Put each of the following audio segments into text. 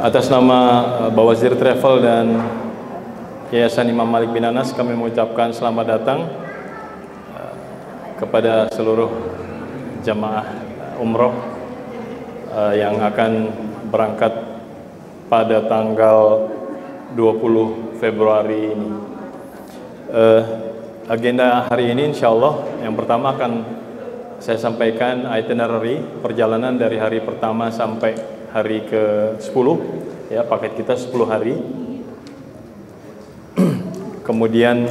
Atas nama Bawazir Travel dan Yayasan Imam Malik bin Anas, kami mengucapkan selamat datang kepada seluruh jamaah umroh yang akan berangkat pada tanggal 20 Februari ini. Agenda hari ini insya Allah yang pertama akan saya sampaikan itinerary perjalanan dari hari pertama sampai hari ke-10, ya, paket kita 10 hari. Kemudian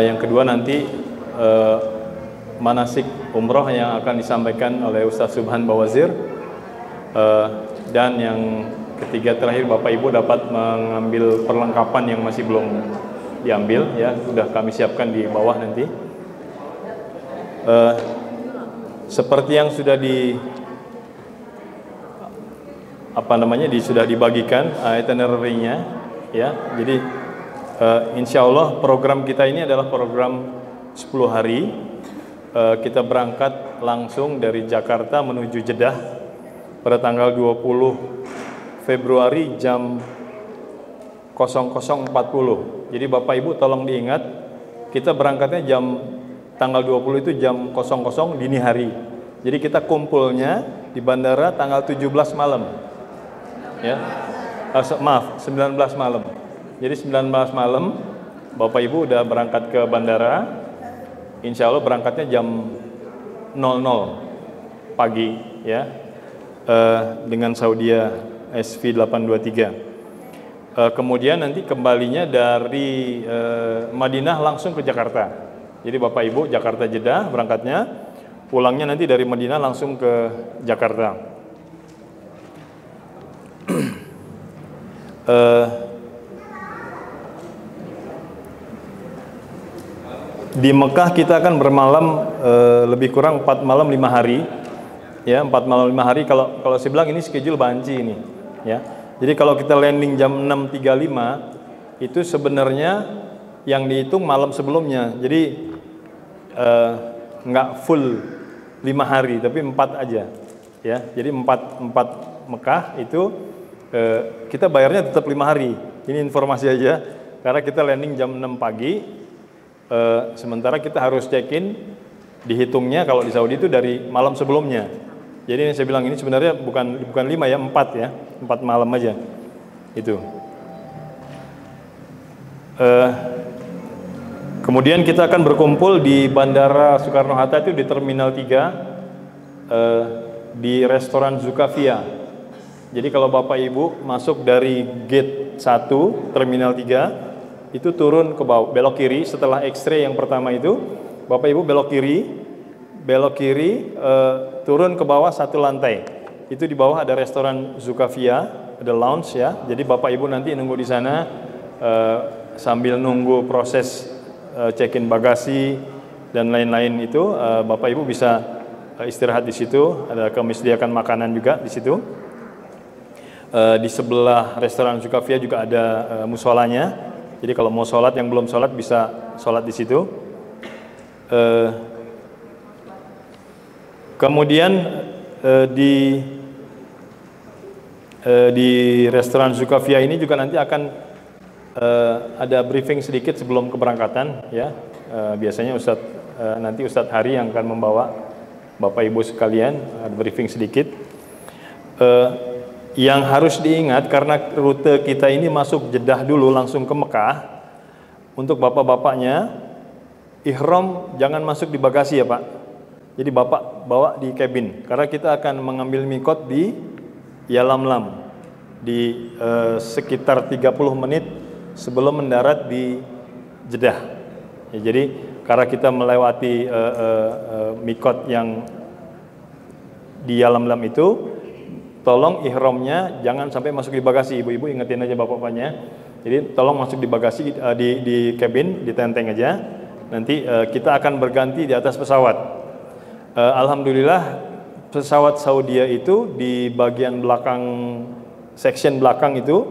yang kedua nanti manasik umroh yang akan disampaikan oleh Ustaz Subhan Bawazir, dan yang ketiga terakhir Bapak Ibu dapat mengambil perlengkapan yang masih belum diambil, ya, sudah kami siapkan di bawah nanti. Seperti yang sudah sudah dibagikan itinerary-nya, ya. Jadi insya Allah program kita ini adalah program 10 hari. Kita berangkat langsung dari Jakarta menuju Jeddah pada tanggal 20 Februari jam 00.40. Jadi Bapak Ibu tolong diingat, kita berangkatnya tanggal 20 itu jam 00 dini hari. Jadi kita kumpulnya di bandara tanggal 17 malam. Ya, 19 malam. Jadi 19 malam Bapak Ibu udah berangkat ke bandara. Insya Allah berangkatnya jam 00 pagi, ya, dengan Saudia SV823. Kemudian nanti kembalinya dari Madinah langsung ke Jakarta. Jadi Bapak Ibu Jakarta Jeddah berangkatnya, pulangnya nanti dari Madinah langsung ke Jakarta. Di Mekah kita akan bermalam lebih kurang 4 malam 5 hari, ya, 4 malam 5 hari. Kalau saya bilang ini schedule banci ini, ya. Jadi kalau kita landing jam 6.35 itu sebenarnya yang dihitung malam sebelumnya. Jadi nggak full 5 hari tapi 4 aja, ya. Jadi 4 Mekah itu kita bayarnya tetap 5 hari. Ini informasi aja, karena kita landing jam 6 pagi, sementara kita harus check-in, dihitungnya kalau di Saudi itu dari malam sebelumnya. Jadi saya bilang ini sebenarnya bukan 5 ya, 4 ya, 4 malam aja itu. Kemudian kita akan berkumpul di Bandara Soekarno-Hatta itu di Terminal 3, di restoran Zukavia. Jadi kalau Bapak Ibu masuk dari gate 1 Terminal 3 itu turun ke bawah, belok kiri setelah X-ray yang pertama itu, Bapak Ibu belok kiri, turun ke bawah 1 lantai. Itu di bawah ada restoran Zukavia, ada lounge, ya. Jadi Bapak Ibu nanti nunggu di sana sambil nunggu proses check-in bagasi dan lain-lain itu, Bapak Ibu bisa istirahat di situ. Ada kami sediakan makanan juga di situ. Di sebelah restoran Zukavia juga ada musolanya. Jadi kalau mau sholat, yang belum sholat bisa sholat di situ. Kemudian di restoran Zukavia ini juga nanti akan ada briefing sedikit sebelum keberangkatan, ya. Biasanya nanti Ustadz Hari yang akan membawa Bapak Ibu sekalian, ada briefing sedikit. Yang harus diingat, karena rute kita ini masuk Jeddah dulu langsung ke Mekah, untuk bapak-bapaknya ihram jangan masuk di bagasi, ya Pak. Jadi Bapak bawa di cabin, karena kita akan mengambil mikot di Yalamlam di sekitar 30 menit sebelum mendarat di Jeddah, ya. Jadi karena kita melewati mikot yang di Yalamlam itu, tolong ihramnya jangan sampai masuk di bagasi. Ibu-ibu ingetin aja bapak-bapaknya. Jadi tolong masuk di bagasi, di cabin, di tenteng aja. Nanti kita akan berganti di atas pesawat. Alhamdulillah pesawat Saudi itu di bagian belakang, section belakang itu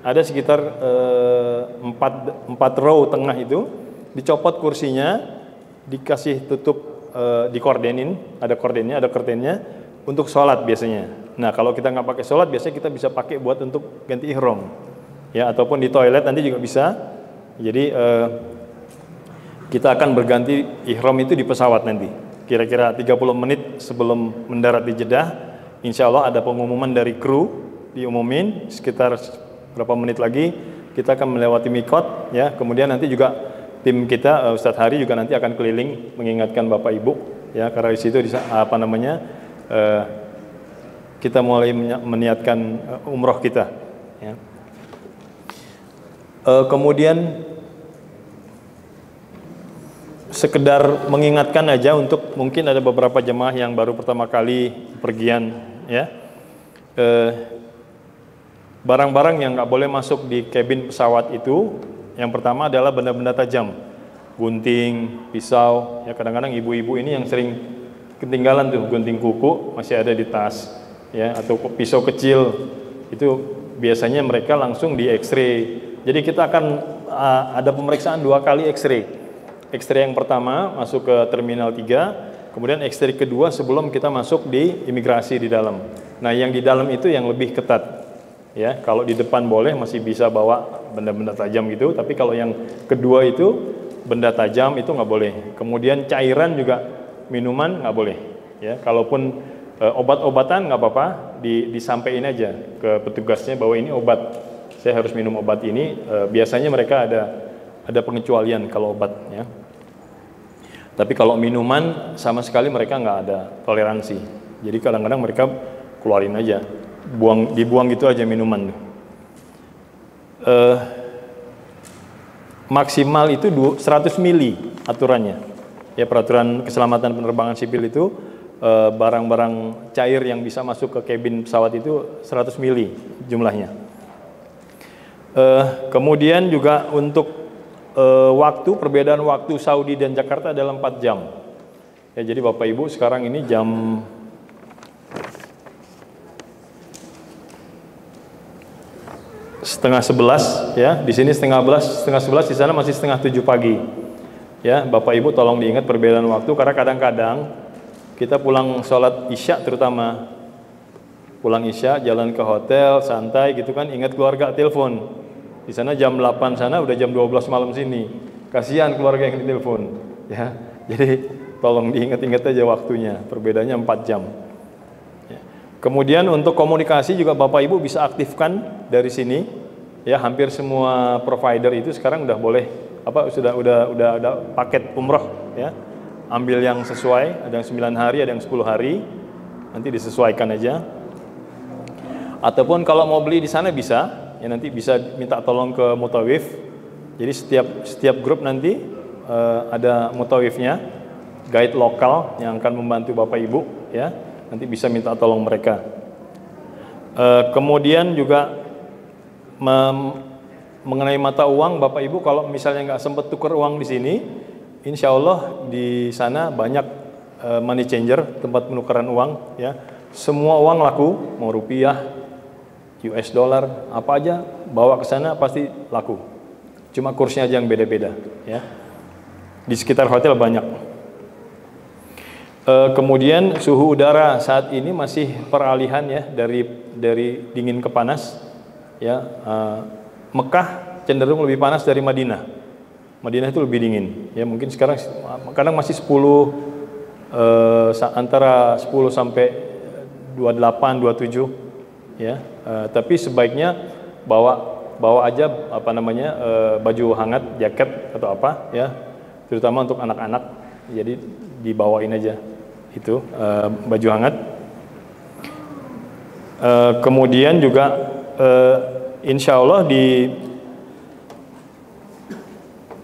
ada sekitar 4 row tengah itu dicopot kursinya, dikasih tutup, dikordenin, ada kordennya, ada curtainnya untuk sholat biasanya. Nah, kalau kita nggak pakai sholat, biasanya kita bisa pakai buat untuk ganti ihram, ya, ataupun di toilet nanti juga bisa. Jadi kita akan berganti ihram itu di pesawat nanti. Kira-kira 30 menit sebelum mendarat di Jeddah, insya Allah ada pengumuman dari kru, diumumin sekitar berapa menit lagi kita akan melewati mikot, ya. Kemudian nanti juga tim kita, Ustadz Hari juga nanti akan keliling mengingatkan Bapak Ibu, ya, karena di situ kita mulai meniatkan umroh kita, ya. Kemudian sekedar mengingatkan aja untuk mungkin ada beberapa jemaah yang baru pertama kali pergian, ya. Barang-barang yang nggak boleh masuk di kabin pesawat itu, yang pertama adalah benda-benda tajam, gunting, pisau, ya. Kadang-kadang ibu-ibu ini yang sering ketinggalan tuh gunting kuku masih ada di tas, ya, atau pisau kecil itu biasanya mereka langsung di X-ray. Jadi kita akan ada pemeriksaan 2 kali X-ray. X-ray yang pertama masuk ke terminal 3, kemudian X-ray kedua sebelum kita masuk di imigrasi di dalam. Nah, yang di dalam itu yang lebih ketat, ya. Kalau di depan boleh masih bisa bawa benda-benda tajam gitu, tapi kalau yang kedua itu benda tajam itu nggak boleh. Kemudian cairan juga, minuman nggak boleh, ya. Kalaupun obat-obatan nggak apa-apa, disampaikan aja ke petugasnya bahwa ini obat, saya harus minum obat ini. Biasanya mereka ada pengecualian kalau obat, ya. Tapi kalau minuman sama sekali mereka nggak ada toleransi. Jadi kadang-kadang mereka keluarin aja, dibuang gitu aja minuman. Maksimal itu 100 mili aturannya, ya. Peraturan keselamatan penerbangan sipil itu barang-barang cair yang bisa masuk ke kabin pesawat itu 100 mili jumlahnya. Kemudian juga untuk perbedaan waktu Saudi dan Jakarta adalah 4 jam. Ya, jadi Bapak Ibu sekarang ini jam setengah 11, ya. Di sini setengah 11, di sana masih setengah 7 pagi. Ya, Bapak Ibu tolong diingat perbedaan waktu, karena kadang-kadang kita pulang sholat Isya, terutama pulang Isya jalan ke hotel santai gitu kan, ingat keluarga telepon. Di sana jam 8 sana udah jam 12 malam sini. Kasihan keluarga yang ditelepon, ya. Jadi tolong diingat-ingat aja waktunya, perbedaannya 4 jam. Ya. Kemudian untuk komunikasi juga Bapak Ibu bisa aktifkan dari sini, ya. Hampir semua provider itu sekarang udah boleh udah paket umroh, ya. Ambil yang sesuai, ada yang 9 hari, ada yang 10 hari. Nanti disesuaikan aja. Ataupun kalau mau beli di sana bisa, ya, nanti bisa minta tolong ke mutawif. Jadi setiap grup nanti ada mutawifnya, guide lokal yang akan membantu Bapak Ibu, ya. Nanti bisa minta tolong mereka. Kemudian juga mengenai mata uang, Bapak Ibu kalau misalnya nggak sempat tukar uang di sini, insya Allah di sana banyak money changer, tempat penukaran uang, ya. Semua uang laku, mau rupiah, US dollar, apa aja bawa ke sana pasti laku. Cuma kursnya aja yang beda-beda, ya. Di sekitar hotel banyak. Kemudian suhu udara saat ini masih peralihan, ya, dari dingin ke panas, ya. Mekah cenderung lebih panas dari Madinah. Madinah itu lebih dingin, ya. Mungkin sekarang kadang masih 10 antara 10 sampai 28, 27, ya. Tapi sebaiknya bawa aja baju hangat, jaket atau apa, ya, terutama untuk anak-anak. Jadi dibawain aja itu baju hangat. Kemudian juga insya Allah di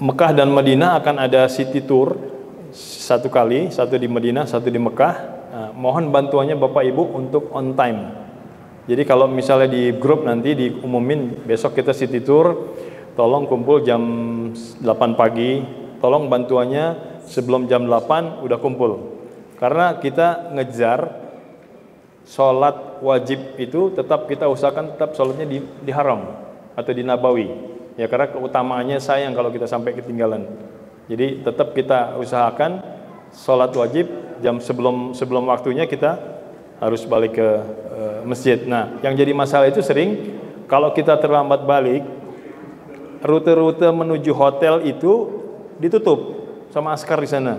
Mekah dan Madinah akan ada city tour 1 kali, 1 di Madinah, 1 di Mekah. Mohon bantuannya Bapak Ibu untuk on time. Jadi kalau misalnya di grup nanti diumumin besok kita city tour, tolong kumpul jam 8 pagi, tolong bantuannya sebelum jam 8 udah kumpul. Karena kita ngejar sholat wajib itu tetap kita usahakan tetap sholatnya di haram atau di Nabawi. Ya, karena keutamaannya sayang kalau kita sampai ketinggalan. Jadi tetap kita usahakan sholat wajib jam sebelum waktunya kita harus balik ke masjid. Nah, yang jadi masalah itu sering kalau kita terlambat balik, rute-rute menuju hotel itu ditutup sama askar di sana.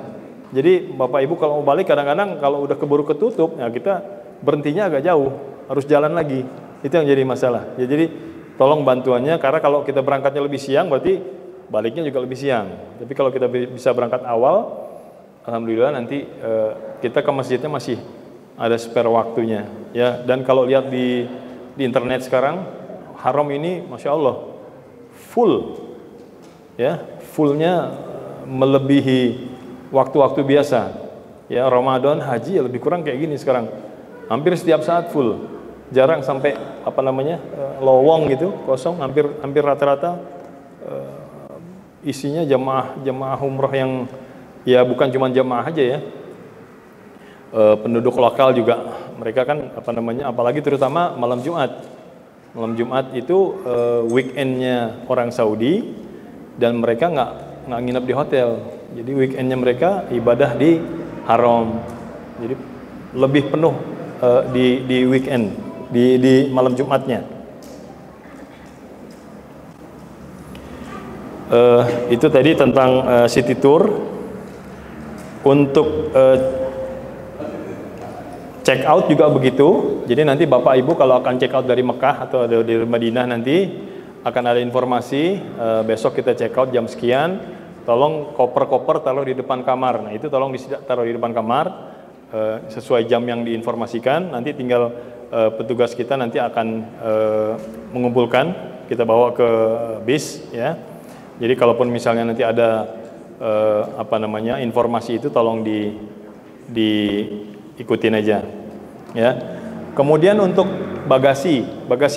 Jadi Bapak Ibu kalau mau balik kadang-kadang kalau udah keburu ketutup, ya kita berhentinya agak jauh, harus jalan lagi. Itu yang jadi masalah. Ya, jadi tolong bantuannya, karena kalau kita berangkatnya lebih siang berarti baliknya juga lebih siang. Tapi kalau kita bisa berangkat awal, alhamdulillah nanti kita ke masjidnya masih ada spare waktunya. Ya, dan kalau lihat di internet sekarang, Haram ini Masya Allah full, ya, fullnya melebihi waktu-waktu biasa. Ya, Ramadan, haji ya lebih kurang kayak gini sekarang. Hampir setiap saat full. Jarang sampai lowong gitu, kosong. Hampir rata-rata isinya jemaah umroh yang ya bukan cuma jemaah aja ya. Penduduk lokal juga. Mereka kan apalagi terutama malam Jumat. Malam Jumat itu weekendnya orang Saudi, dan mereka nggak nginep di hotel. Jadi weekendnya mereka ibadah di Haram. Jadi lebih penuh di weekend, di malam Jumatnya. Itu tadi tentang city tour. Untuk check out juga begitu. Jadi nanti Bapak Ibu kalau akan check out dari Mekah atau dari Madinah nanti akan ada informasi, besok kita check out jam sekian, tolong koper-koper taruh di depan kamar. Nah itu tolong taruh di depan kamar sesuai jam yang diinformasikan. Nanti tinggal petugas kita nanti akan mengumpulkan, kita bawa ke bis ya. Jadi kalaupun misalnya nanti ada informasi itu tolong diikutin aja ya. Kemudian untuk bagasi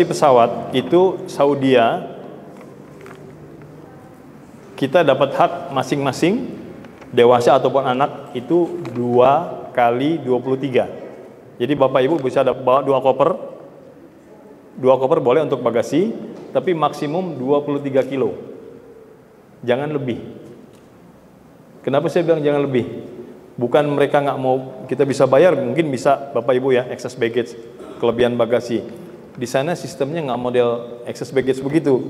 pesawat itu Saudia kita dapat hak masing-masing, dewasa ataupun anak itu 2 kali 23. Jadi Bapak Ibu bisa bawa 2 koper. 2 koper boleh untuk bagasi, tapi maksimum 23 kilo. Jangan lebih. Kenapa saya bilang jangan lebih? Bukan mereka nggak mau, kita bisa bayar, mungkin bisa Bapak Ibu ya, excess baggage, kelebihan bagasi. Di sana sistemnya nggak model excess baggage begitu.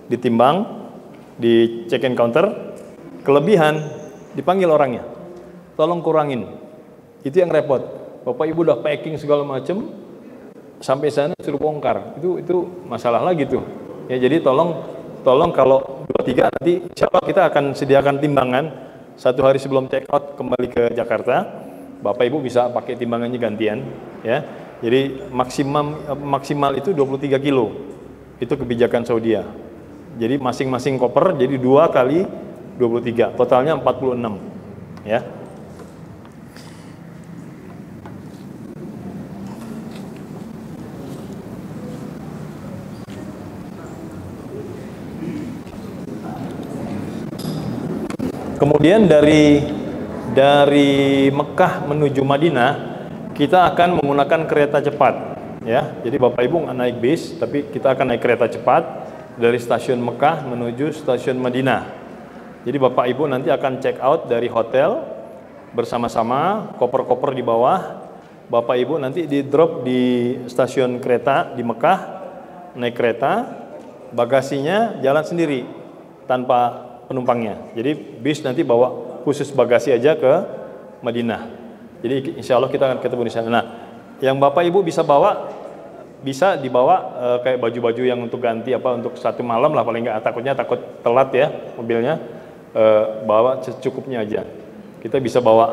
Ditimbang, di check-in counter, kelebihan, dipanggil orangnya. Tolong kurangin. Itu yang repot. Bapak Ibu udah packing segala macam, sampai sana suruh bongkar. Itu masalah lagi tuh. Ya, jadi tolong kalau 23 nanti insya Allah kita akan sediakan timbangan 1 hari sebelum check out kembali ke Jakarta. Bapak Ibu bisa pakai timbangannya gantian ya. Jadi maksimal itu 23 kilo. Itu kebijakan Saudi. Jadi masing-masing koper jadi 2 kali 23, totalnya 46 ya. Kemudian dari Mekah menuju Madinah kita akan menggunakan kereta cepat ya. Jadi Bapak Ibu nggak naik bis, tapi kita akan naik kereta cepat dari stasiun Mekah menuju stasiun Madinah. Jadi Bapak Ibu nanti akan check out dari hotel bersama-sama, koper-koper di bawah. Bapak Ibu nanti di drop di stasiun kereta di Mekah, naik kereta, bagasinya jalan sendiri tanpa penumpangnya. Jadi bis nanti bawa khusus bagasi aja ke Madinah. Jadi insya Allah kita akan ketemu di sana. Nah, yang Bapak Ibu bisa bawa, bisa dibawa kayak baju-baju yang untuk ganti untuk 1 malam lah paling nggak, takut telat ya mobilnya, bawa secukupnya aja. Kita bisa bawa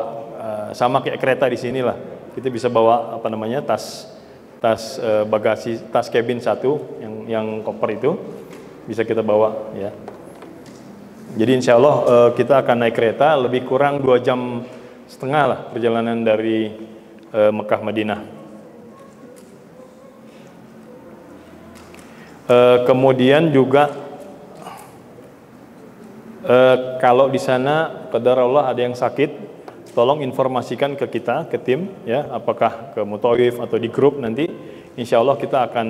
sama kayak kereta di sini lah. Kita bisa bawa tas bagasi, tas cabin 1 yang koper itu bisa kita bawa ya. Jadi insya Allah kita akan naik kereta lebih kurang 2,5 jam lah perjalanan dari Mekah Madinah. Kemudian juga kalau di sana qadar Allah ada yang sakit, tolong informasikan ke kita, ke tim ya, apakah ke Mutawif atau di grup nanti. Insya Allah kita akan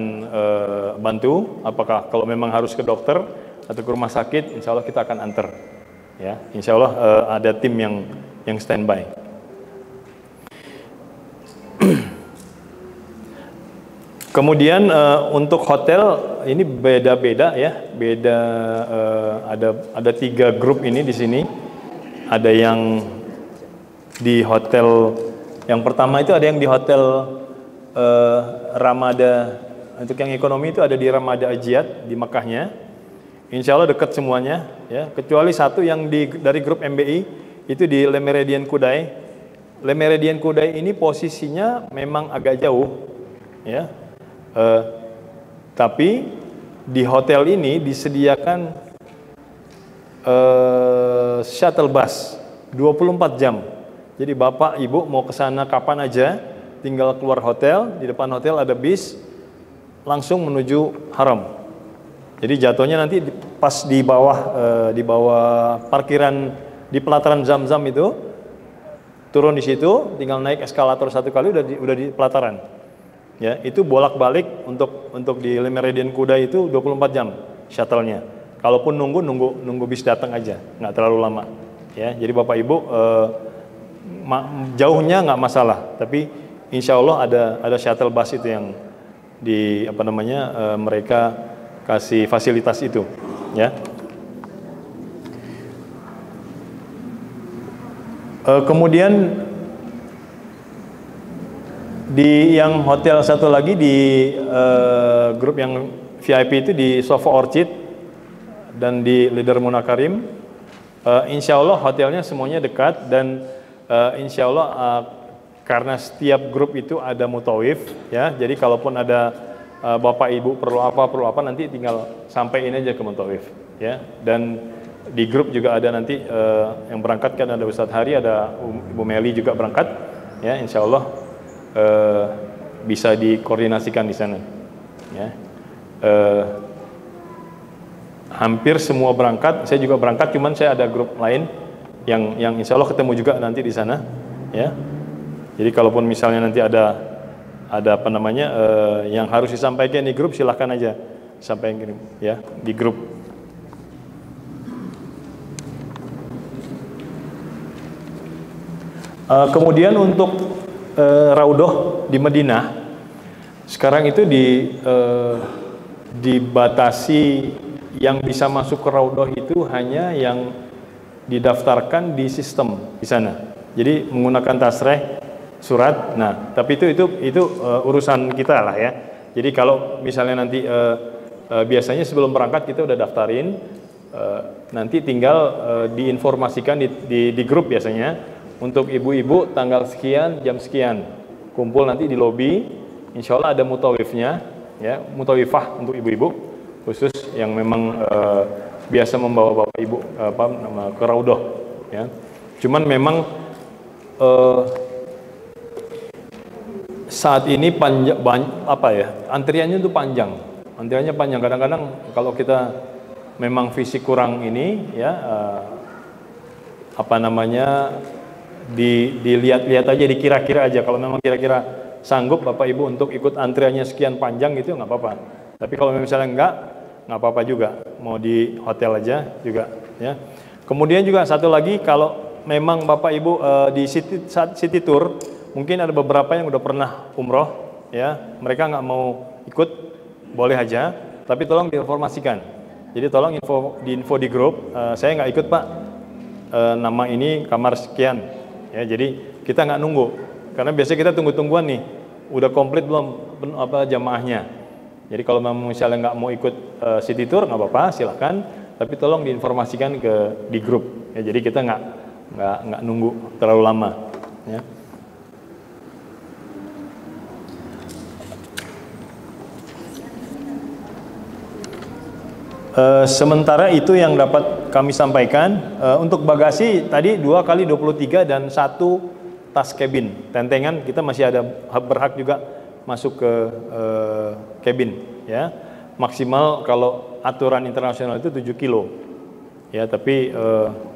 bantu. Apakah kalau memang harus ke dokter atau ke rumah sakit, insya Allah kita akan antar ya. Insya Allah ada tim yang standby. Kemudian untuk hotel ini beda-beda ya, beda ada 3 grup ini di sini. Ada yang di hotel yang pertama itu ada yang di hotel Ramada. Untuk yang ekonomi itu ada di Ramada Ajiat di Mekahnya. Insya Allah dekat semuanya ya, kecuali satu yang dari grup MBI itu di Le Méridien Kudai. Le Méridien Kudai ini posisinya memang agak jauh ya. Tapi di hotel ini disediakan shuttle bus 24 jam. Jadi Bapak Ibu mau ke sana kapan aja, tinggal keluar hotel, di depan hotel ada bis langsung menuju haram. Jadi jatuhnya nanti pas di bawah parkiran di pelataran Zam-Zam itu, turun di situ, tinggal naik eskalator 1 kali udah di pelataran. Ya, itu bolak-balik untuk di Le Méridien Kudai itu 24 jam shuttle-nya. Kalaupun nunggu bis datang aja, nggak terlalu lama. Ya, jadi Bapak Ibu jauhnya nggak masalah, tapi insya Allah ada shuttle bus itu yang mereka kasih fasilitas itu, ya. Kemudian di yang hotel satu lagi di grup yang VIP itu di Sofa Orchid dan di Leader Munakarim, insya Allah hotelnya semuanya dekat dan insya Allah karena setiap grup itu ada mutawif ya, jadi kalaupun ada Bapak Ibu perlu apa nanti tinggal sampaikan aja ke mutawif ya. Dan di grup juga ada nanti yang berangkat kan ada Ustadz Hari, ada Ibu Meli juga berangkat ya, insya Allah bisa dikoordinasikan di sana ya. Hampir semua berangkat, saya juga berangkat, cuman saya ada grup lain yang insya Allah ketemu juga nanti di sana ya. Jadi kalaupun misalnya nanti ada yang harus disampaikan di grup, silahkan aja sampaikan ya di grup. Kemudian untuk Raudhoh di Madinah sekarang itu dibatasi, yang bisa masuk ke Raudhoh itu hanya yang didaftarkan di sistem di sana. Jadi menggunakan tasreh surat. Nah, tapi itu urusan kita lah ya. Jadi kalau misalnya nanti biasanya sebelum berangkat kita udah daftarin, nanti tinggal diinformasikan di grup biasanya. Untuk ibu-ibu tanggal sekian, jam sekian, kumpul nanti di lobi. Insya Allah ada mutawifnya, ya, mutawifah untuk ibu-ibu khusus yang memang biasa membawa bapak ibu ke Raudhoh. Ya. Cuman memang saat ini antriannya itu panjang. Antriannya panjang. Kadang-kadang kalau kita memang fisik kurang ini, ya, dilihat-lihat aja, dikira-kira aja. Kalau memang kira-kira sanggup Bapak Ibu untuk ikut antriannya sekian panjang gitu, nggak apa-apa. Tapi kalau misalnya nggak apa-apa juga. Mau di hotel aja juga, ya. Kemudian juga satu lagi, kalau memang Bapak Ibu di city tour, mungkin ada beberapa yang udah pernah umroh, ya. Mereka nggak mau ikut, boleh aja. Tapi tolong diinformasikan. Jadi tolong info di grup. Saya nggak ikut Pak. Nama ini kamar sekian. Ya, jadi kita nggak nunggu, karena biasanya kita tunggu-tungguan nih, udah komplit belum jamaahnya. Jadi kalau misalnya nggak mau ikut city tour nggak apa-apa, silahkan, tapi tolong diinformasikan di grup. Ya, jadi kita nggak nunggu terlalu lama. Ya. Sementara itu yang dapat kami sampaikan. Untuk bagasi tadi 2 kali 23 dan 1 tas cabin. Tentengan kita masih ada berhak juga masuk ke cabin, ya. Maksimal kalau aturan internasional itu 7 kilo. Ya, tapi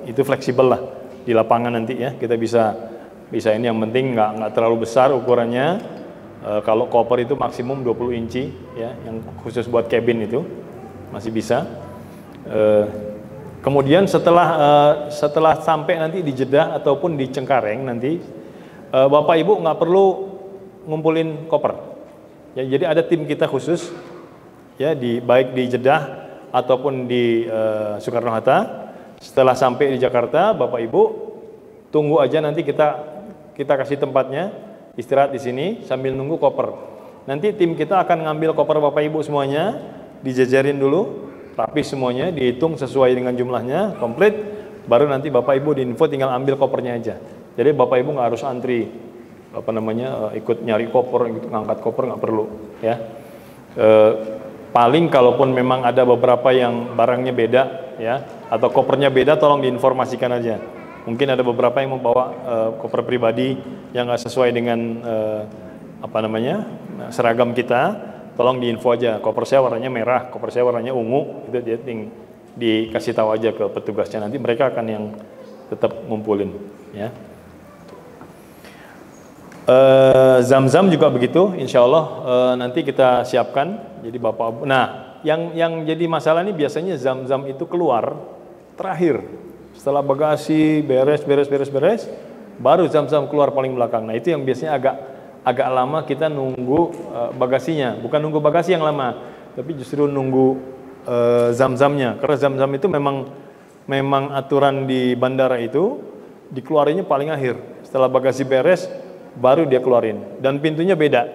itu fleksibel lah di lapangan nanti ya. Kita bisa ini, yang penting nggak terlalu besar ukurannya. Kalau koper itu maksimum 20 inci ya, yang khusus buat cabin itu masih bisa. Kemudian setelah sampai nanti di Jeddah ataupun di Cengkareng nanti, Bapak Ibu nggak perlu ngumpulin koper Ya, jadi ada tim kita khusus ya baik di Jeddah ataupun di Soekarno Hatta. Setelah sampai di Jakarta, Bapak Ibu tunggu aja, nanti kita kasih tempatnya, istirahat di sini sambil nunggu koper. Nanti tim kita akan ngambil koper Bapak Ibu semuanya, dijajarin dulu, rapi semuanya, dihitung sesuai dengan jumlahnya, komplit, baru nanti Bapak Ibu diinfo tinggal ambil kopernya aja. Jadi Bapak Ibu nggak harus antri ikut nyari koper, ikut ngangkat koper, nggak perlu ya. Paling kalaupun memang ada beberapa yang barangnya beda ya, atau kopernya beda, tolong diinformasikan aja. Mungkin ada beberapa yang membawa koper pribadi yang nggak sesuai dengan seragam kita, tolong diinfo aja. Koper saya warnanya merah, koper saya warnanya ungu, itu dia dikasih tahu aja ke petugasnya, nanti mereka akan yang tetap ngumpulin ya. Zam-zam juga begitu, insya Allah nanti kita siapkan. Jadi Bapak, nah yang jadi masalah ini biasanya zam-zam itu keluar terakhir, setelah bagasi beres, baru zam-zam keluar paling belakang. Nah itu yang biasanya agak lama kita nunggu bagasinya, bukan nunggu bagasi yang lama, tapi justru nunggu zam-zamnya, karena zam-zam itu memang aturan di bandara itu dikeluarinnya paling akhir, setelah bagasi beres baru dia keluarin, dan pintunya beda,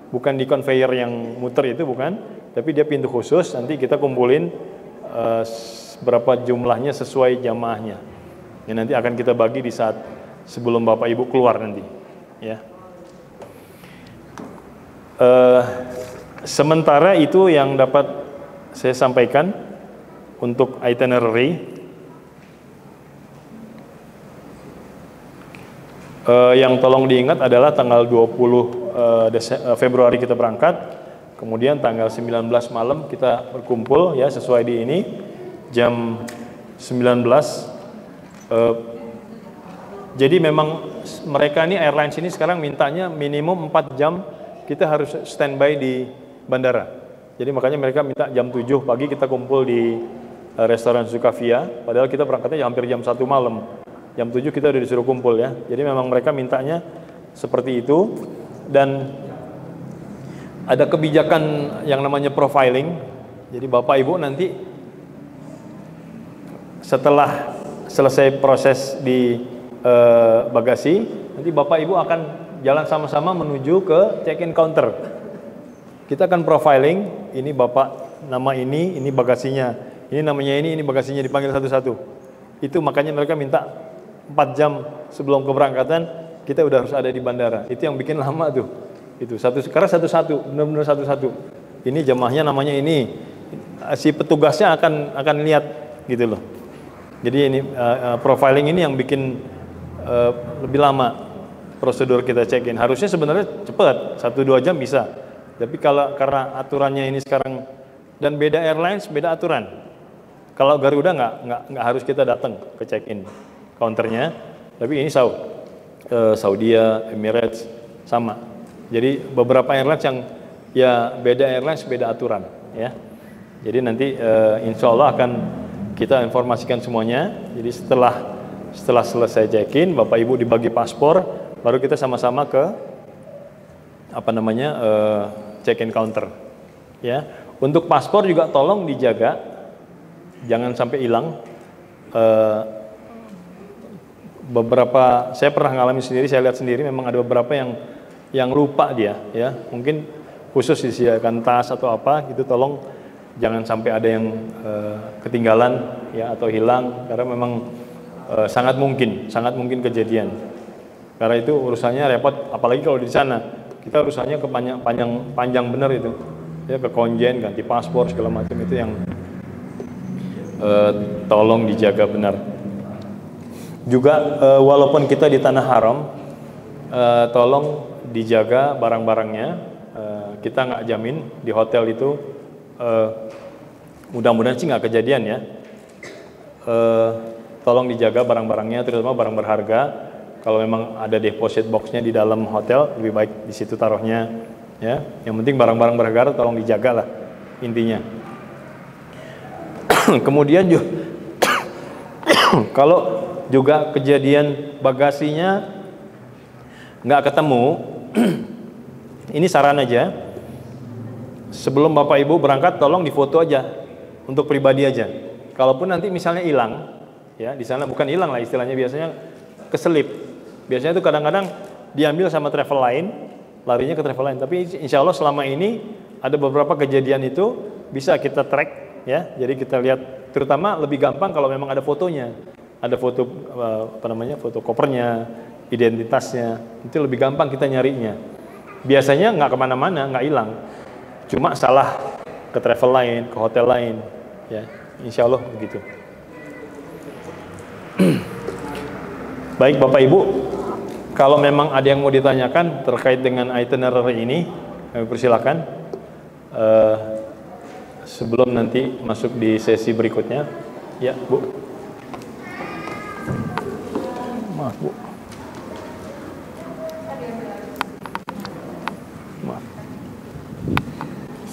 bukan di conveyor yang muter itu, bukan, tapi dia pintu khusus. Nanti kita kumpulin berapa jumlahnya sesuai jamaahnya, yang nanti akan kita bagi di saat sebelum Bapak Ibu keluar nanti ya. Sementara itu yang dapat saya sampaikan untuk itinerary. Yang tolong diingat adalah tanggal 20 Februari kita berangkat, kemudian tanggal 19 malam kita berkumpul ya, sesuai di ini jam 19. Jadi memang mereka ini, airlines ini sekarang mintanya minimum 4 jam kita harus standby di bandara. Jadi makanya mereka minta jam 7 pagi kita kumpul di restoran Sukavia, padahal kita berangkatnya hampir jam 1 malam. Jam 7 kita udah disuruh kumpul ya. Jadi memang mereka mintanya seperti itu. Dan ada kebijakan yang namanya profiling. Jadi Bapak Ibu nanti setelah selesai proses di bagasi, nanti Bapak Ibu akan jalan sama-sama menuju ke check-in counter. Kita akan profiling, ini Bapak nama ini bagasinya, ini namanya ini bagasinya, dipanggil satu-satu. Itu makanya mereka minta 4 jam sebelum keberangkatan kita udah harus ada di bandara. Itu yang bikin lama tuh. Itu karena satu-satu, benar-benar satu-satu. Ini jamaahnya namanya ini, si petugasnya akan lihat gitu loh. Jadi ini profiling ini yang bikin lebih lama prosedur kita check-in. Harusnya sebenarnya cepat, 1-2 jam bisa. Tapi karena aturannya ini sekarang, dan beda airlines beda aturan. Kalau Garuda nggak harus kita datang ke check-in counternya, tapi ini Saudia, Emirates sama. Jadi beberapa airlines yang ya beda airlines beda aturan ya. Jadi nanti insya Allah akan kita informasikan semuanya. Jadi setelah selesai check-in, Bapak Ibu dibagi paspor, baru kita sama-sama ke check-in counter ya. Untuk paspor juga tolong dijaga, jangan sampai hilang. Beberapa saya pernah ngalami sendiri, saya lihat sendiri, memang ada beberapa yang lupa dia ya, mungkin khusus disediakan tas atau apa gitu, tolong jangan sampai ada yang ketinggalan ya atau hilang, karena memang sangat mungkin kejadian. Karena itu urusannya repot, apalagi kalau di sana kita urusannya panjang benar itu ya, ke konjen, ganti paspor segala macam, itu yang tolong dijaga benar. Juga walaupun kita di tanah haram, tolong dijaga barang-barangnya. Kita nggak jamin di hotel itu, mudah-mudahan sih nggak kejadian ya. Tolong dijaga barang-barangnya, terutama barang berharga. Kalau memang ada deposit boxnya di dalam hotel, lebih baik di situ taruhnya ya. Yang penting barang-barang berharga tolong dijaga lah intinya. Kemudian juga kalau juga kejadian bagasinya nggak ketemu, ini saran aja, sebelum Bapak Ibu berangkat tolong difoto aja untuk pribadi aja. Kalaupun nanti misalnya hilang, ya di sana bukan hilang lah istilahnya, biasanya keselip. Biasanya itu kadang-kadang diambil sama travel lain, larinya ke travel lain. Tapi insya Allah selama ini ada beberapa kejadian itu bisa kita track, ya. Jadi kita lihat, terutama lebih gampang kalau memang ada fotonya, ada foto foto kopernya, identitasnya, itu lebih gampang kita nyarinya. Biasanya nggak kemana-mana, nggak hilang, cuma salah ke travel lain, ke hotel lain, ya. Insya Allah begitu. Baik Bapak Ibu, kalau memang ada yang mau ditanyakan terkait dengan itinerary ini, kami persilakan. Sebelum nanti masuk di sesi berikutnya, ya Bu. Maaf Bu. Maaf.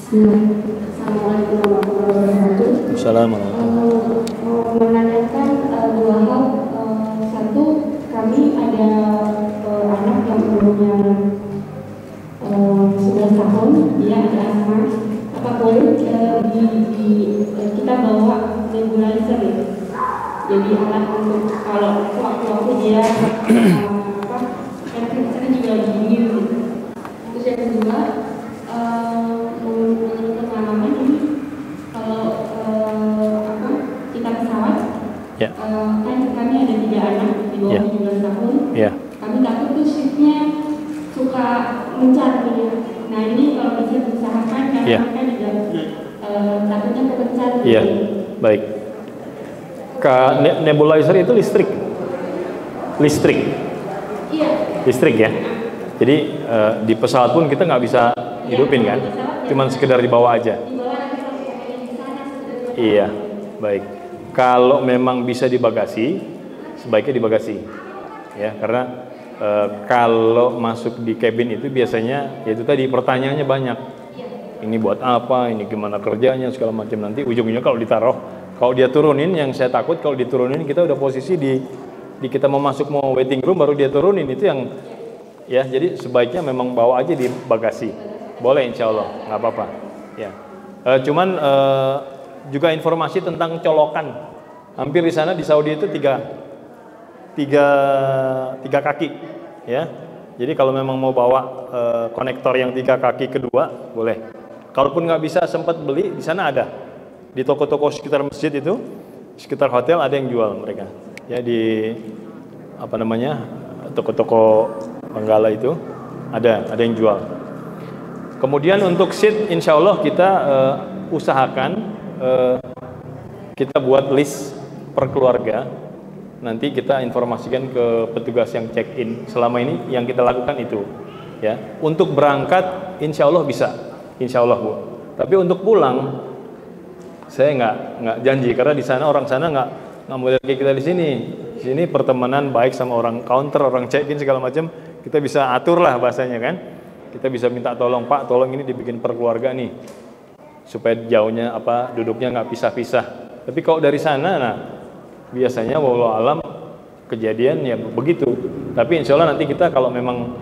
Assalamualaikum warahmatullahi wabarakatuh. Assalamualaikum. Menanyakan dua hal. Satu, kami ada anak yang umurnya 11 tahun, dia ada asma. Apa boleh kita bawa nebulizer ya? Jadi alat untuk kalau waktu dia karena kita juga dingin gitu. Terus yang kedua, menurut pengalaman ini kalau kita pesawat, kan kami ada 3 anak di bawah 17 tahun. Kami takut tuh shiftnya suka mencar gitu. Nah ini kalau bisa diusahakan karena mereka juga takutnya kepencar. Iya, baik. Nebulizer itu listrik. Iya. Listrik ya. Jadi di pesawat pun kita nggak bisa hidupin kan, cuman sekedar dibawa aja. Iya, baik. Kalau memang bisa di bagasi, sebaiknya di bagasi, ya, karena kalau masuk di cabin itu biasanya, yaitu tadi pertanyaannya banyak. Ini buat apa? Ini gimana kerjanya? Segala macam. Nanti ujung-ujungnya kalau dia turunin, yang saya takut kalau diturunin kita udah posisi di kita mau masuk mau waiting room baru dia turunin, itu yang ya. Jadi sebaiknya memang bawa aja di bagasi. Boleh insya Allah, nggak apa-apa. Ya. Cuman juga informasi tentang colokan. Hampir di sana di Saudi itu tiga kaki, ya. Jadi kalau memang mau bawa konektor yang 3 kaki kedua, boleh. Kalaupun nggak bisa sempat beli, di sana ada. Di toko-toko sekitar masjid itu, sekitar hotel ada yang jual mereka. Ya di toko-toko Manggala itu ada yang jual. Kemudian untuk seat, insya Allah kita usahakan kita buat list per keluarga. Nanti kita informasikan ke petugas yang check in. Selama ini yang kita lakukan itu, ya. Untuk berangkat, insya Allah bisa, insya Allah Bu. Tapi untuk pulang, saya nggak janji karena di sana orang sana nggak model kayak kita di sini. Di sini pertemanan baik sama orang counter, orang check in segala macam. Kita bisa atur lah bahasanya kan. Kita bisa minta tolong Pak, tolong ini dibikin per keluarga nih, supaya jauhnya duduknya nggak pisah-pisah. Tapi kalau dari sana, nah biasanya wallahu alam kejadian ya begitu. Tapi insya Allah nanti kita kalau memang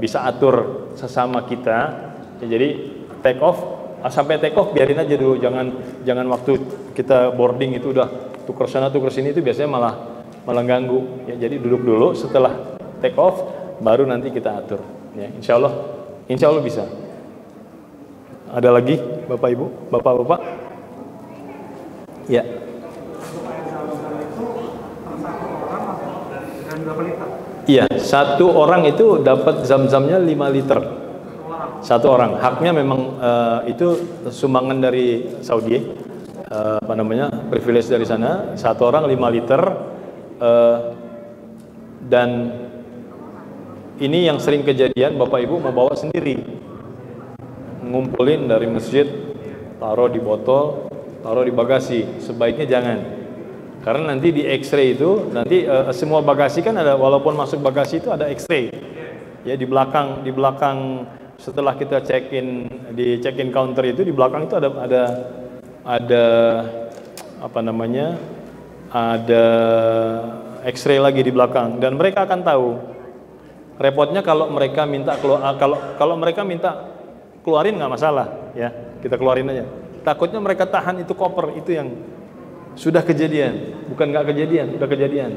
bisa atur sesama kita, ya jadi take off sampai take off biarin aja dulu, jangan waktu kita boarding itu udah tuker sana tuker sini, itu biasanya malah ganggu. Ya jadi duduk dulu, setelah take off baru nanti kita atur. Ya insya Allah bisa. Ada lagi Bapak Ibu, Bapak-bapak? Ya. Iya, 1 orang itu dapat zam-zamnya 5 liter. 1 orang. Haknya memang itu sumbangan dari Saudi. Privilege dari sana. 1 orang 5 liter. Dan ini yang sering kejadian, Bapak Ibu mau bawa sendiri, ngumpulin dari masjid, taruh di botol, taruh di bagasi. Sebaiknya jangan, karena nanti di X-ray itu nanti semua bagasi kan ada, walaupun masuk bagasi itu ada X-ray ya, di belakang setelah kita check in di check in counter itu, di belakang itu ada X-ray lagi di belakang, dan mereka akan tahu. Repotnya kalau mereka minta keluarin nggak masalah, ya kita keluarin aja. Takutnya mereka tahan itu koper, itu yang sudah kejadian, bukan nggak kejadian, udah kejadian.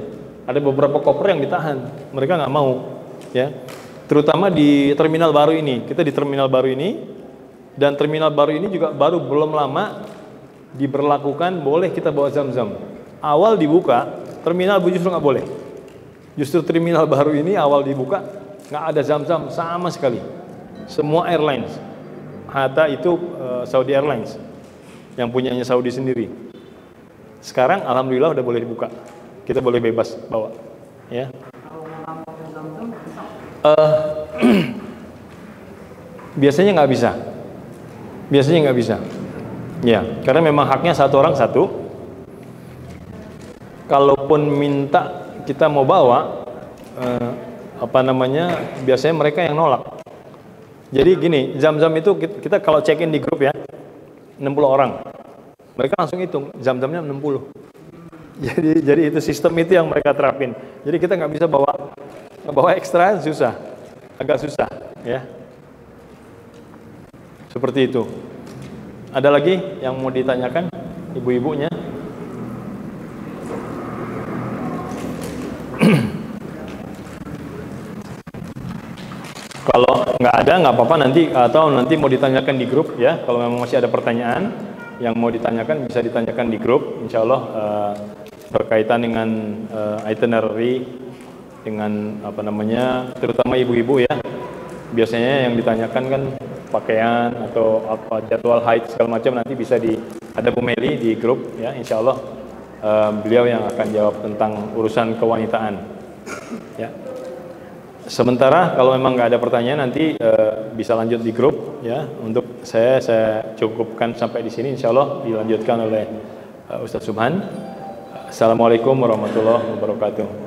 Ada beberapa koper yang ditahan, mereka nggak mau, ya. Terutama di terminal baru ini, kita di terminal baru ini, dan terminal baru ini juga baru belum lama diberlakukan boleh kita bawa zam-zam. Awal dibuka, terminal justru nggak boleh. Justru terminal baru ini awal dibuka nggak ada zam-zam sama sekali. Semua airlines, Hatta itu Saudi Airlines, yang punyanya Saudi sendiri. Sekarang alhamdulillah udah boleh dibuka, kita boleh bebas bawa, ya. Biasanya nggak bisa, ya, karena memang haknya satu orang satu. Kalaupun minta kita mau bawa, biasanya mereka yang nolak. Jadi gini, zam-zam itu kita kalau check-in di grup ya, 60 orang. Mereka langsung hitung, zam-zamnya 60. Jadi itu sistem itu yang mereka terapin. Jadi kita nggak bisa bawa ekstra, agak susah, ya. Seperti itu. Ada lagi yang mau ditanyakan, ibu-ibunya? Kalau nggak ada, nggak apa-apa nanti, atau nanti mau ditanyakan di grup, ya. Kalau memang masih ada pertanyaan yang mau ditanyakan, bisa ditanyakan di grup. Insya Allah berkaitan dengan itinerary, dengan terutama ibu-ibu, ya. Biasanya yang ditanyakan kan pakaian atau apa jadwal haid segala macam, nanti bisa ada Bu Meli di grup, ya. Insya Allah beliau yang akan jawab tentang urusan kewanitaan, ya. Sementara kalau memang nggak ada pertanyaan, nanti bisa lanjut di grup, ya. Untuk saya cukupkan sampai di sini. Insya Allah dilanjutkan oleh Ustaz Subhan. Assalamualaikum warahmatullahi wabarakatuh.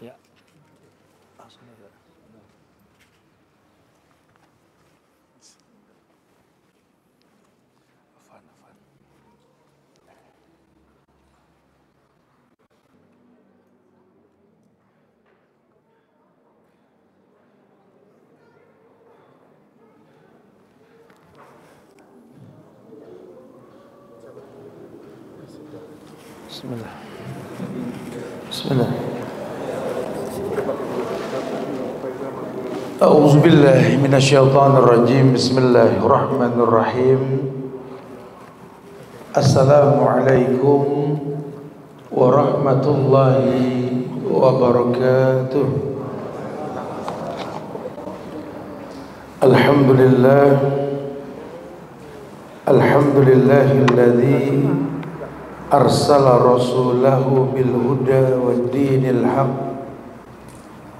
Ya. Bismillah. Bismillah. A'udzu billahi minasyaitonir rajim. Bismillahirrahmanirrahim. Assalamualaikum warahmatullahi wabarakatuh. Alhamdulillahilladzi arsala rasulahu bil huda wad dinil haqq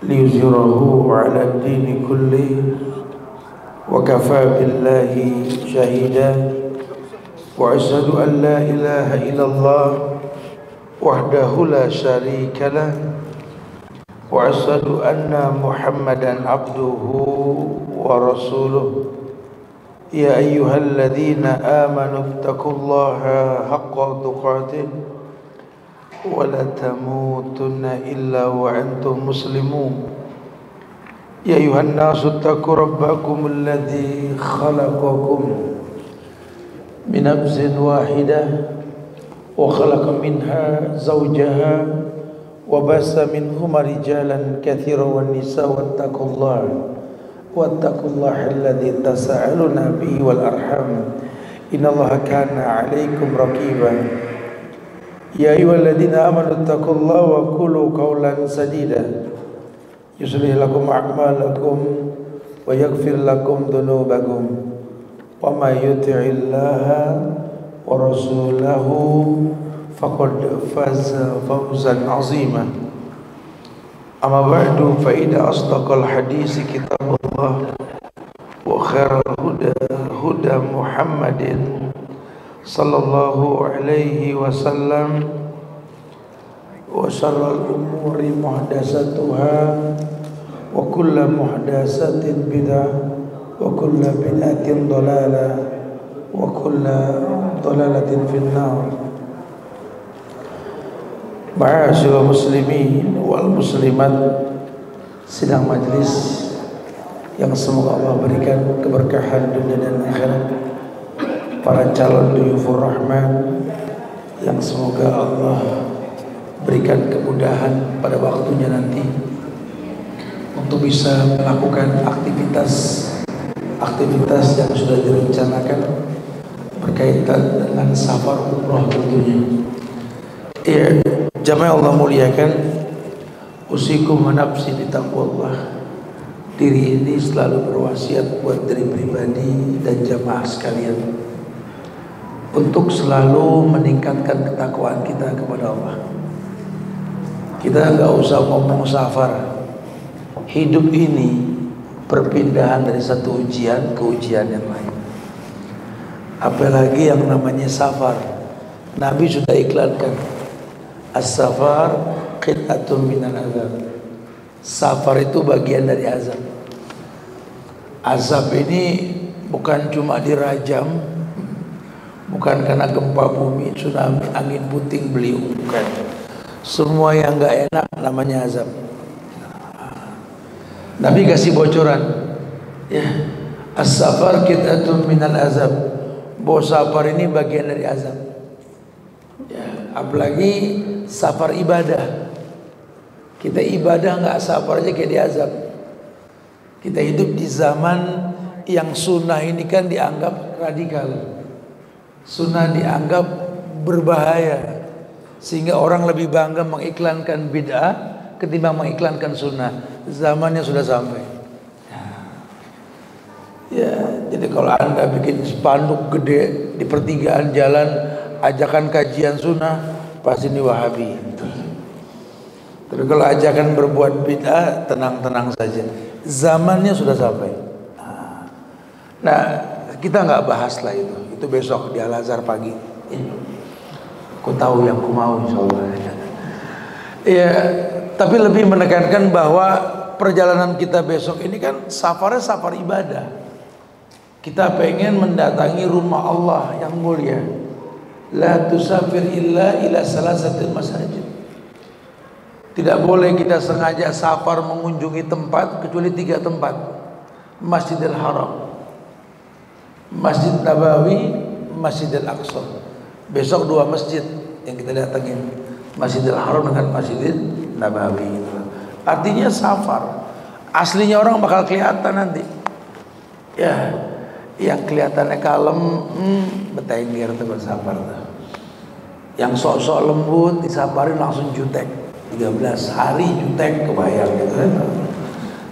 liyuzhirahu 'ala ad-dini kullihi wa kafaa billahi shahida wa asyhadu an la ilaha illallah wahdahu la syarika lah wa asyhadu anna Muhammadan abduhu wa rasuluh. Ya ayyuhalladzina amanu taqullaha haqqa tuqatih wa la tamutunna illa wa antum muslimun. Ya ayuhan nasu taqu rabbakum alladzi khalaqakum min nafsin wahidah wa khalaqa minha zawjaha wa bassa minhuma rijalan katsiran wan nisaa wattaqullaha alladzi tasaaluna bihi wal arham innallaha kana 'alaikum raqiba. Ya ayyuhalladzina amanu taqullaha wa qulu qawlan sadida yuslih lakum a'malakum wa yaghfir lakum dhunubakum wa may yuti'illaha wa rasulahu faqad faza fawzan 'azima. Amma ba'du, fa inna asdaqal hadisi kitabullah wa khairal huda Muhammadin sallallahu alaihi wasallam وشر الأمور محدثاتها وكل محدثة بدعة وكل بدعة ضلالة وكل ضلالة في النار. Ma'asyiral muslimin wal muslimat, sidang majlis yang semoga Allah berikan keberkahan dunia dan akhirat, para calon duyufur rahman yang semoga Allah berikan kemudahan pada waktunya nanti untuk bisa melakukan aktivitas yang sudah direncanakan berkaitan dengan safar umrah tentunya. Ya, jamaah Allah muliakan, usikum wa nafsi bitaqwallah. Diri ini selalu berwasiat buat diri pribadi dan jamaah sekalian untuk selalu meningkatkan ketakwaan kita kepada Allah. Kita nggak usah ngomong safar. Hidup ini perpindahan dari satu ujian ke ujian yang lain. Apalagi yang namanya safar. Nabi sudah iklankan, as-safar qit'atun minal azab. Safar itu bagian dari azab. Azab ini bukan cuma dirajam, bukan karena gempa bumi, tsunami, angin puting beliung, bukan. Semua yang nggak enak namanya azab. Nabi kasih bocoran, ya, as-safar qit'atun minal azab. Bahwa safar ini bagian dari azab. Ya, apalagi safar ibadah. Kita ibadah nggak safar aja kayak diazab. Kita hidup di zaman yang sunnah ini kan dianggap radikal. Sunnah dianggap berbahaya, sehingga orang lebih bangga mengiklankan bid'ah ketimbang mengiklankan sunnah. Zamannya sudah sampai. Ya, jadi kalau Anda bikin spanduk gede di pertigaan jalan, ajakan kajian sunnah, pasti ini Wahabi. Tapi kalau ajakan berbuat bid'ah, tenang-tenang saja. Zamannya sudah sampai. Nah, kita nggak bahas lah itu. Itu besok di Al-Azhar pagi. Aku tahu yang ku mau, insyaallah. Ya, tapi lebih menekankan bahwa perjalanan kita besok ini kan safarnya safar ibadah. Kita pengen mendatangi rumah Allah yang mulia. La tusafir illa ila salasatil masajid. Tidak boleh kita sengaja safar mengunjungi tempat kecuali 3 tempat. Masjidil Haram, Masjid Nabawi, Masjidil Aqsa. Besok 2 masjid yang kita datangin, Masjidil Haram dengan Masjidil Nabawi. Artinya safar. Aslinya orang bakal kelihatan nanti. Ya, yang kelihatannya kalem, betaingir tuh bersafar tuh. Yang sok-sok lembut disaparin langsung jutek. 13 hari jutek, kebayang gitu kan.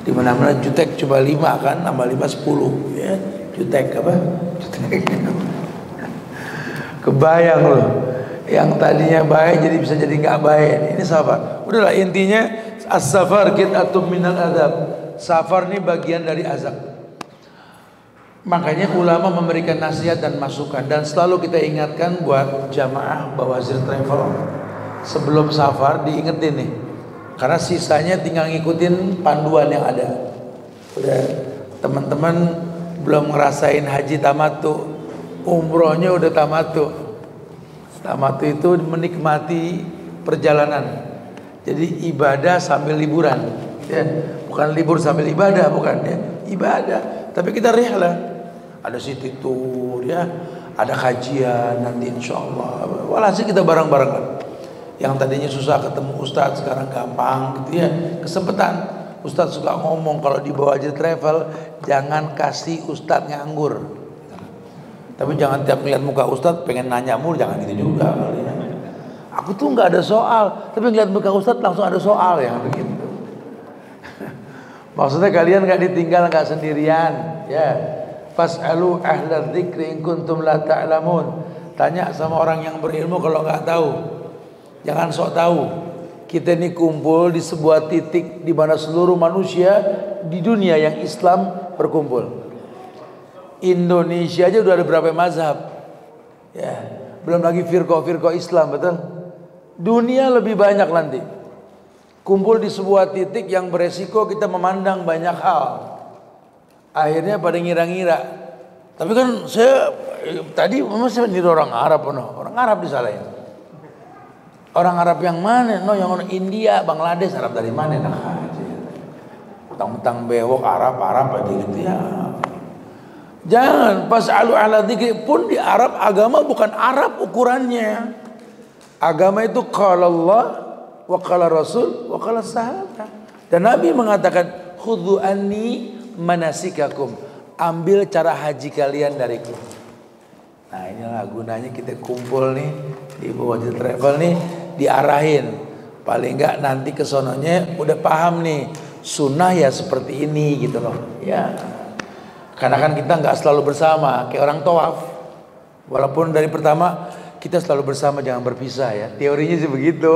Di mana-mana jutek cuma 5 kan, tambah 5 10 ya. Jutek apa? Jutek. Kebayang loh. Yang tadinya baik jadi bisa jadi nggak baik. Ini safar. Udahlah, intinya as-safar qit'atun minal azab. Safar ini bagian dari azab. Makanya ulama memberikan nasihat dan masukan, dan selalu kita ingatkan buat jamaah Bawazir Travel. Sebelum safar diingetin nih, karena sisanya tinggal ngikutin panduan yang ada. Udah, teman-teman belum ngerasain haji tamattu, umrohnya udah tamattu. Tamattu itu menikmati perjalanan. Jadi ibadah sambil liburan, ya, bukan libur sambil ibadah, bukan ya, ibadah. Tapi kita rihlah, ada city tour, ya, ada kajian nanti insyaallah. Walhasil kita bareng-barengan. Yang tadinya susah ketemu ustadz sekarang gampang gitu ya. Kesempatan. Ustadz suka ngomong kalau di Bawazir Travel, jangan kasih ustadz nganggur. Tapi jangan tiap ngeliat muka ustadz pengen nanya mulu, jangan gitu juga. Aku tuh nggak ada soal, tapi ngeliat muka ustadz langsung ada soal, yang begitu. Maksudnya kalian nggak ditinggal, nggak sendirian, ya. Fas'alu ahla dzikri in kuntum la ta'lamun. Tanya sama orang yang berilmu kalau nggak tahu. Jangan sok tahu. Kita ini kumpul di sebuah titik di mana seluruh manusia di dunia yang Islam berkumpul. Indonesia aja udah ada berapa mazhab, ya. Belum lagi firqah Islam, betul? Dunia lebih banyak nanti. Kumpul di sebuah titik yang beresiko kita memandang banyak hal. Akhirnya pada ngira-ngira. Tapi kan saya tadi memang saya niru orang Arab, orang Arab disalahin. Orang Arab yang mana? No, yang orang India, Bangladesh, Arab dari mana? Nah, tentang bewok Arab aja gitu ya. Jangan fas'alu ala dzikri pun di Arab agama bukan Arab ukurannya. Agama itu qala Allah wa qala Rasul wa qala sahabat. Dan Nabi mengatakan khudhu anni manasikakum. Ambil cara haji kalian dariku. Nah, inilah gunanya kita kumpul nih di Wajib Travel nih, diarahin. Paling enggak nanti kesononya udah paham nih, sunnah ya seperti ini gitu loh. Ya. Karena kan kita nggak selalu bersama, kayak orang tawaf. Walaupun dari pertama kita selalu bersama, jangan berpisah ya. Teorinya sih begitu.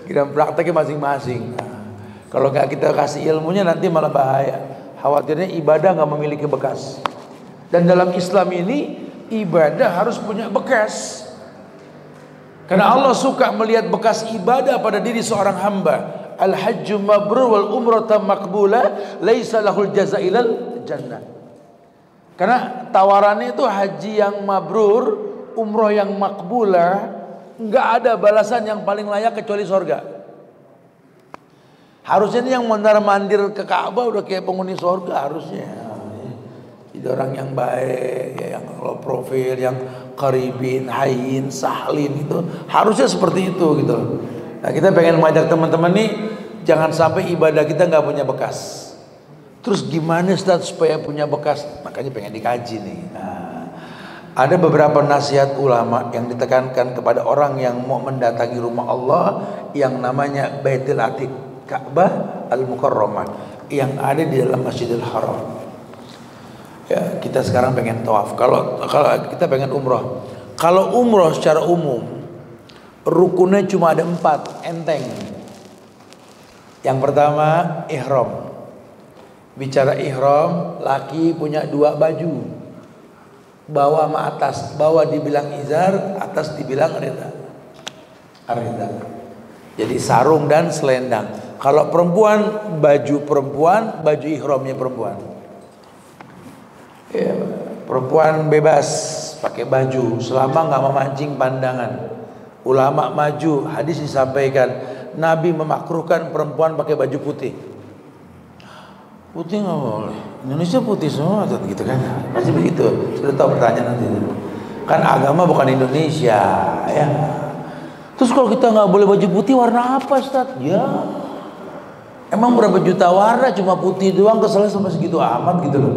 Kita prakteknya masing-masing. Nah, kalau nggak kita kasih ilmunya nanti malah bahaya. Khawatirnya ibadah nggak memiliki bekas. Dan dalam Islam ini ibadah harus punya bekas. Karena Allah suka melihat bekas ibadah pada diri seorang hamba. Al-hajju mabrur wal umrata maqbula laisa lahul jaza ilal jannah. Karena tawarannya itu haji yang mabrur, umroh yang makbulah, nggak ada balasan yang paling layak kecuali surga. Harusnya ini yang mondar-mandir ke Ka'bah udah kayak penghuni surga harusnya. Jadi orang yang baik, yang low profil, yang qaribin, hayyin, sahlin itu harusnya seperti itu gitu. Nah, kita pengen mengajak teman-teman nih, jangan sampai ibadah kita nggak punya bekas. Terus gimana Ustaz supaya punya bekas? Makanya pengen dikaji nih. Nah, ada beberapa nasihat ulama yang ditekankan kepada orang yang mau mendatangi rumah Allah yang namanya Baitul Atiq, Ka'bah Al-Mukarramah yang ada di dalam Masjidil Haram. Ya, kita sekarang pengen tawaf. Kalau kita pengen umroh. Kalau umroh secara umum rukunnya cuma ada 4, enteng. Yang pertama ihram. Bicara ihram, laki punya 2 baju, bawah sama atas. Bawah dibilang izar, atas dibilang rida. Jadi sarung dan selendang. Kalau perempuan, baju ihramnya perempuan. Ya, perempuan bebas pakai baju selama nggak memancing pandangan. Ulama maju, hadis disampaikan, Nabi memakruhkan perempuan pakai baju putih. Putih nggak boleh. Indonesia putih semua gitu kan? Pasti begitu. Sudah tahu pertanyaan nanti. Kan agama bukan Indonesia, ya. Terus kalau kita nggak boleh baju putih, warna apa, Ustaz? Ya, emang berapa juta warna, cuma putih doang, keselnya sampai segitu amat gitu loh.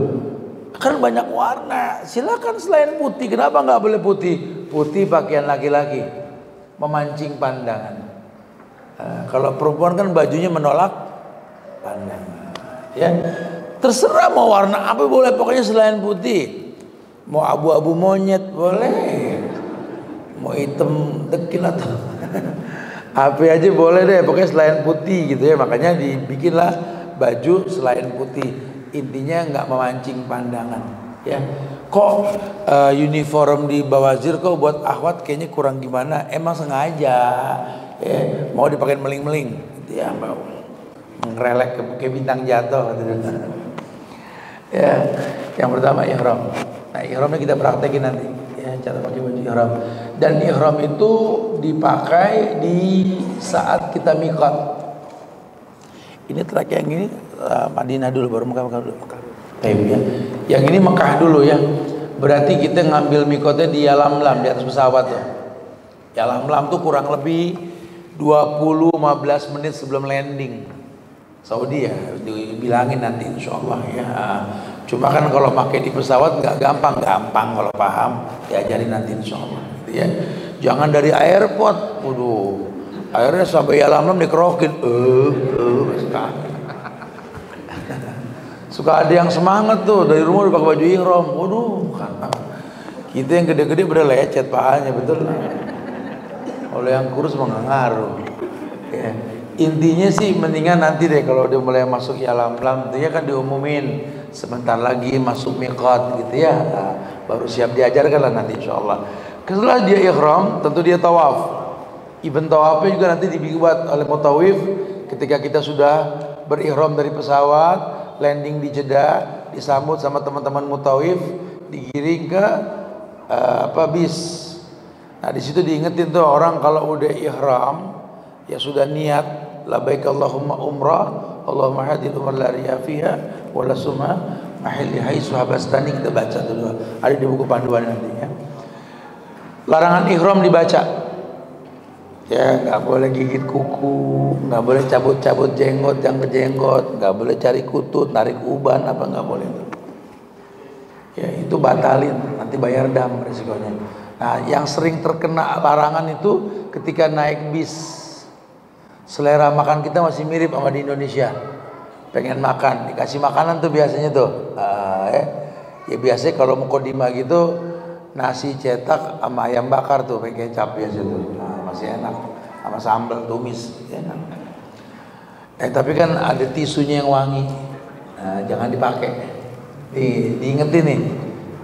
Kan banyak warna. Silakan selain putih. Kenapa nggak boleh putih? Putih pakaian laki-laki, memancing pandangan. Kalau perempuan kan bajunya menolak pandangan. Ya, terserah mau warna apa boleh, pokoknya selain putih. Mau abu-abu monyet boleh, mau hitam dekil atau apa aja boleh deh, pokoknya selain putih gitu ya. Makanya dibikinlah baju selain putih, intinya nggak memancing pandangan ya. Kok uniform di Bawazir kok buat akhwat kayaknya kurang gimana, emang sengaja ya, mau dipakai meling-meling gitu ya, mau ngerelek ke bintang jatuh gitu. Ya, yang pertama ihram. Nah, ihramnya kita praktekin nanti ya, cara pakai baju ihram. Dan ihram itu dipakai di saat kita miqat. Ini track yang ini Madinah dulu, baru Mekah dulu. Ya. Yang ini Mekah dulu ya. Berarti kita ngambil miqatnya di Yalamlam, di atas pesawat tuh. Yalamlam tuh kurang lebih 20-15 menit sebelum landing. Saudi ya, dibilangin nanti insyaallah ya. Cuma kan kalau pakai di pesawat nggak gampang kalau paham diajarin nanti insyaallah gitu ya. Jangan dari airport, waduh, akhirnya sampai Yalamlam dikerokin, suka ada yang semangat tuh dari rumah udah pakai baju ihram, waduh, kan kita yang gede-gede udah lecet pahanya betul. Kalau yang kurus mah nggak ngaruh. Ya. Intinya sih mendingan nanti deh kalau udah mulai masuk Yalamlam itu ya kan diumumin sebentar lagi masuk miqat gitu ya. Nah, baru siap diajarkan lah nanti insyaallah. Setelah dia ihram tentu dia tawaf. Event tawafnya juga nanti dibuat oleh mutawif ketika kita sudah berihram dari pesawat, landing di Jeddah, disambut sama teman-teman mutawif, digiring ke bis. Nah di situ diingetin tuh orang kalau udah ihram ya sudah niat labbaik Allahumma umrah, Allahumma hadil umar la riya fiha wala summa mahilli haitsu habastani, kita baca dulu. Ada di buku panduan nanti ya. Larangan ihram dibaca. Ya, nggak boleh gigit kuku, nggak boleh cabut-cabut jenggot yang berjenggot, nggak boleh cari kutut, narik uban, apa nggak boleh itu. Ya itu batalin, nanti bayar dam resikonya. Nah yang sering terkena larangan itu ketika naik bis. Selera makan kita masih mirip sama di Indonesia. Pengen makan, dikasih makanan tuh biasanya tuh. Ya biasanya kalau mau kodima gitu nasi cetak sama ayam bakar tuh pakai kecap biasa tuh. Nah, masih enak sama sambal tumis enak. Tapi kan ada tisunya yang wangi. Nah, jangan dipakai. Diingetin nih,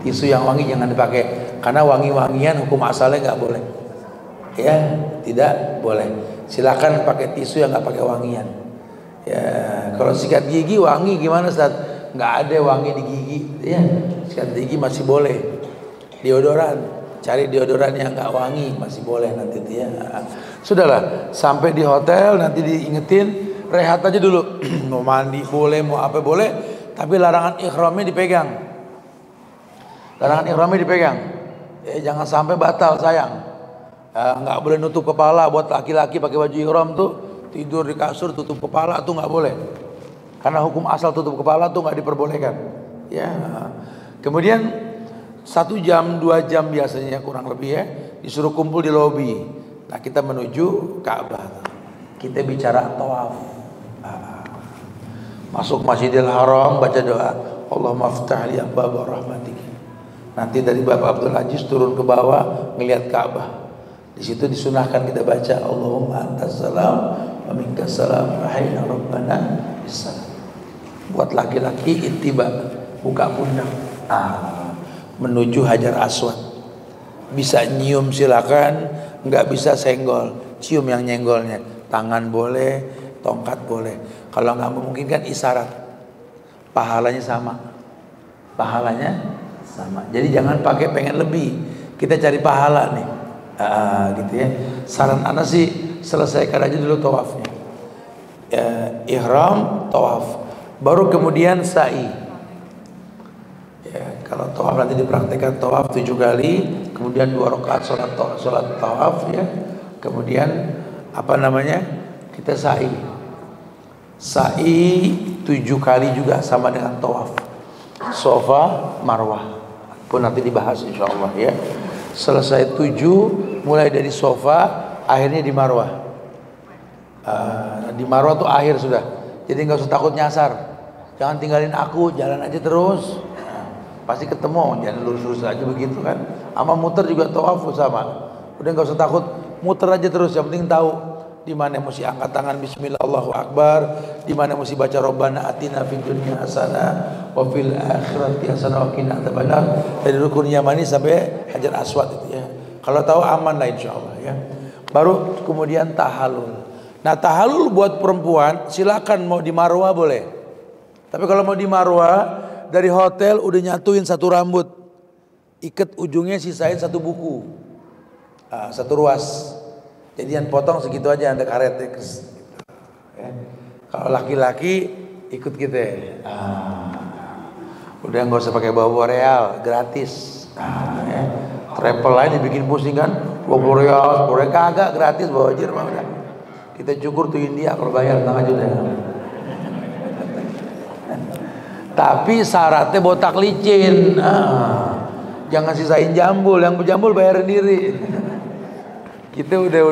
tisu yang wangi jangan dipakai. Karena wangi-wangian hukum asalnya nggak boleh. Ya, tidak boleh. Silakan pakai tisu yang nggak pakai wangian. Ya, kalau sikat gigi wangi gimana Ustaz? Nggak ada wangi di gigi. Ya, sikat gigi masih boleh. Deodoran, cari deodoran yang nggak wangi masih boleh nanti ya. Sudahlah, sampai di hotel nanti diingetin rehat aja dulu. Mau mandi boleh, mau apa boleh, tapi larangan ihramnya dipegang. Larangan ihramnya dipegang. Jangan sampai batal sayang. Nggak boleh nutup kepala. Buat laki-laki pakai baju ihram tuh tidur di kasur tutup kepala tuh nggak boleh. Karena hukum asal tutup kepala tuh nggak diperbolehkan. Ya. Kemudian 1 jam 2 jam biasanya kurang lebih ya disuruh kumpul di lobi. Nah kita menuju Ka'bah. Kita bicara tawaf. Masuk Masjidil Haram baca doa. Allahumma aftah li abwaaba rahmatik. Nanti dari Bapak Abdul Aziz turun ke bawah ngelihat Ka'bah. Di situ disunahkan kita baca Allahumma antas salam wa minkas salam wa hayya rabbana bisalam. Buat laki-laki ittiba, buka pundak. Menuju Hajar Aswad. Bisa nyium silakan, nggak bisa senggol. Cium yang nyenggolnya. Tangan boleh, tongkat boleh. Kalau nggak memungkinkan isyarat. Pahalanya sama. Pahalanya sama. Jadi jangan pakai pengen lebih. Kita cari pahala nih. Gitu ya. Saran ana sih selesaikan aja dulu tawafnya. Ihram, tawaf. Baru kemudian sa'i. Ya, kalau tawaf nanti dipraktekkan tawaf 7 kali, kemudian 2 rakaat salat tawaf ya. Kemudian kita sa'i. Sa'i 7 kali juga sama dengan tawaf. Sofa, Marwah. Pun nanti dibahas insyaallah ya. Selesai 7 mulai dari sofa akhirnya di Marwah. Di Marwah tuh akhir sudah. Jadi nggak usah takut nyasar. Jangan tinggalin aku, jalan aja terus. Pasti ketemu, jangan lurus-lurus aja begitu kan. Sama muter juga tawaf sama. Udah nggak usah takut, muter aja terus. Yang penting tahu di mana mesti angkat tangan Bismillah Allahu Akbar, di mana mesti baca Rabbana atina fid dunya hasanah wa fil akhirati hasanah wa qina adzabannar. Dari rukun Yamani sampai Hajar Aswad itu ya. Kalau tahu aman lah insyaallah ya. Baru kemudian tahallul. Nah tahallul buat perempuan silakan mau di Marwah boleh. Tapi kalau mau di Marwah dari hotel udah nyatuin 1 rambut, ikat ujungnya sisain 1 buku, 1 ruas. Jadian potong segitu aja ada karetnya. Ya. Kalau laki-laki ikut kita. Udah nggak usah pakai bawa real, gratis. Ya. Travel lain dibikin pusing kan, 20 real, 10 real kagak gratis bawa jir mah udah. Kita cukur tuh India kalau bayar setengah juta. Tapi syaratnya botak licin. Jangan sisain jambul, yang jambul bayar sendiri. Kita udah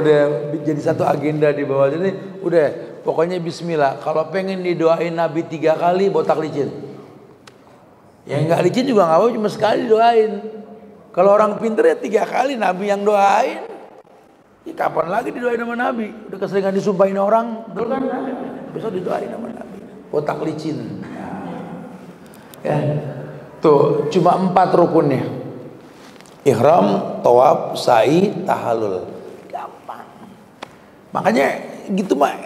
jadi satu agenda di bawah ini. Udah, pokoknya bismillah. Kalau pengen didoain Nabi 3 kali botak licin. Yang nggak licin juga nggak apa, cuma sekali doain. Kalau orang pinter ya 3 kali Nabi yang doain. Ya, kapan lagi didoain sama Nabi? Udah keseringan disumpahin orang, kan? Besok didoain sama Nabi. Botak licin. Ya. Tuh, cuma 4 rukunnya. Ihram, tawaf, sa'i, tahallul. Gampang. Makanya gitu mah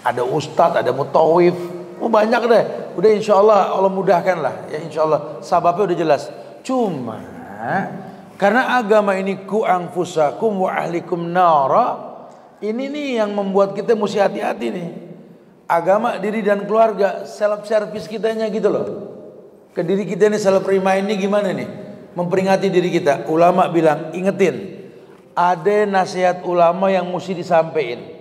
ada ustadz, ada mutawif, banyak deh. Udah insya Allah mudahkan lah ya, insya Allah sababnya udah jelas. Cuma karena agama ini ku anfusakum wa ahlikum nara, ini nih yang membuat kita mesti hati-hati nih. Agama, diri dan keluarga, self service kitanya gitu loh. Ke diri kita ini self remind ini gimana nih? Memperingati diri kita. Ulama bilang, ingetin, ada nasihat ulama yang mesti disampaikan.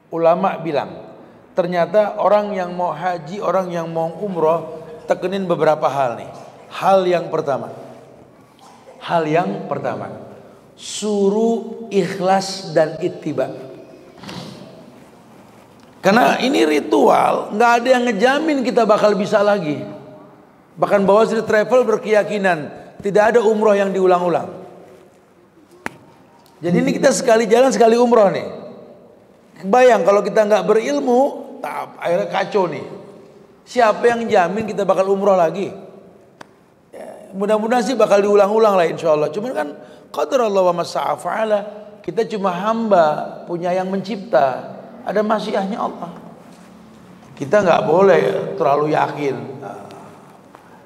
Ulama bilang, ternyata orang yang mau haji, orang yang mau umroh, tekenin beberapa hal nih. Hal yang pertama, suruh ikhlas dan ittiba. Karena ini ritual, nggak ada yang ngejamin kita bakal bisa lagi. Bahkan Bawaslu Travel berkeyakinan tidak ada umroh yang diulang-ulang. Jadi ini kita sekali jalan sekali umroh nih. Bayang kalau kita nggak berilmu, akhirnya kacau nih. Siapa yang jamin kita bakal umroh lagi? Ya, mudah-mudahan sih bakal diulang-ulang lah insya Allah. Cuman kan qadarullah wa masa'afa'ala, kita cuma hamba, punya yang mencipta, ada masyiahnya Allah. Kita nggak boleh terlalu yakin.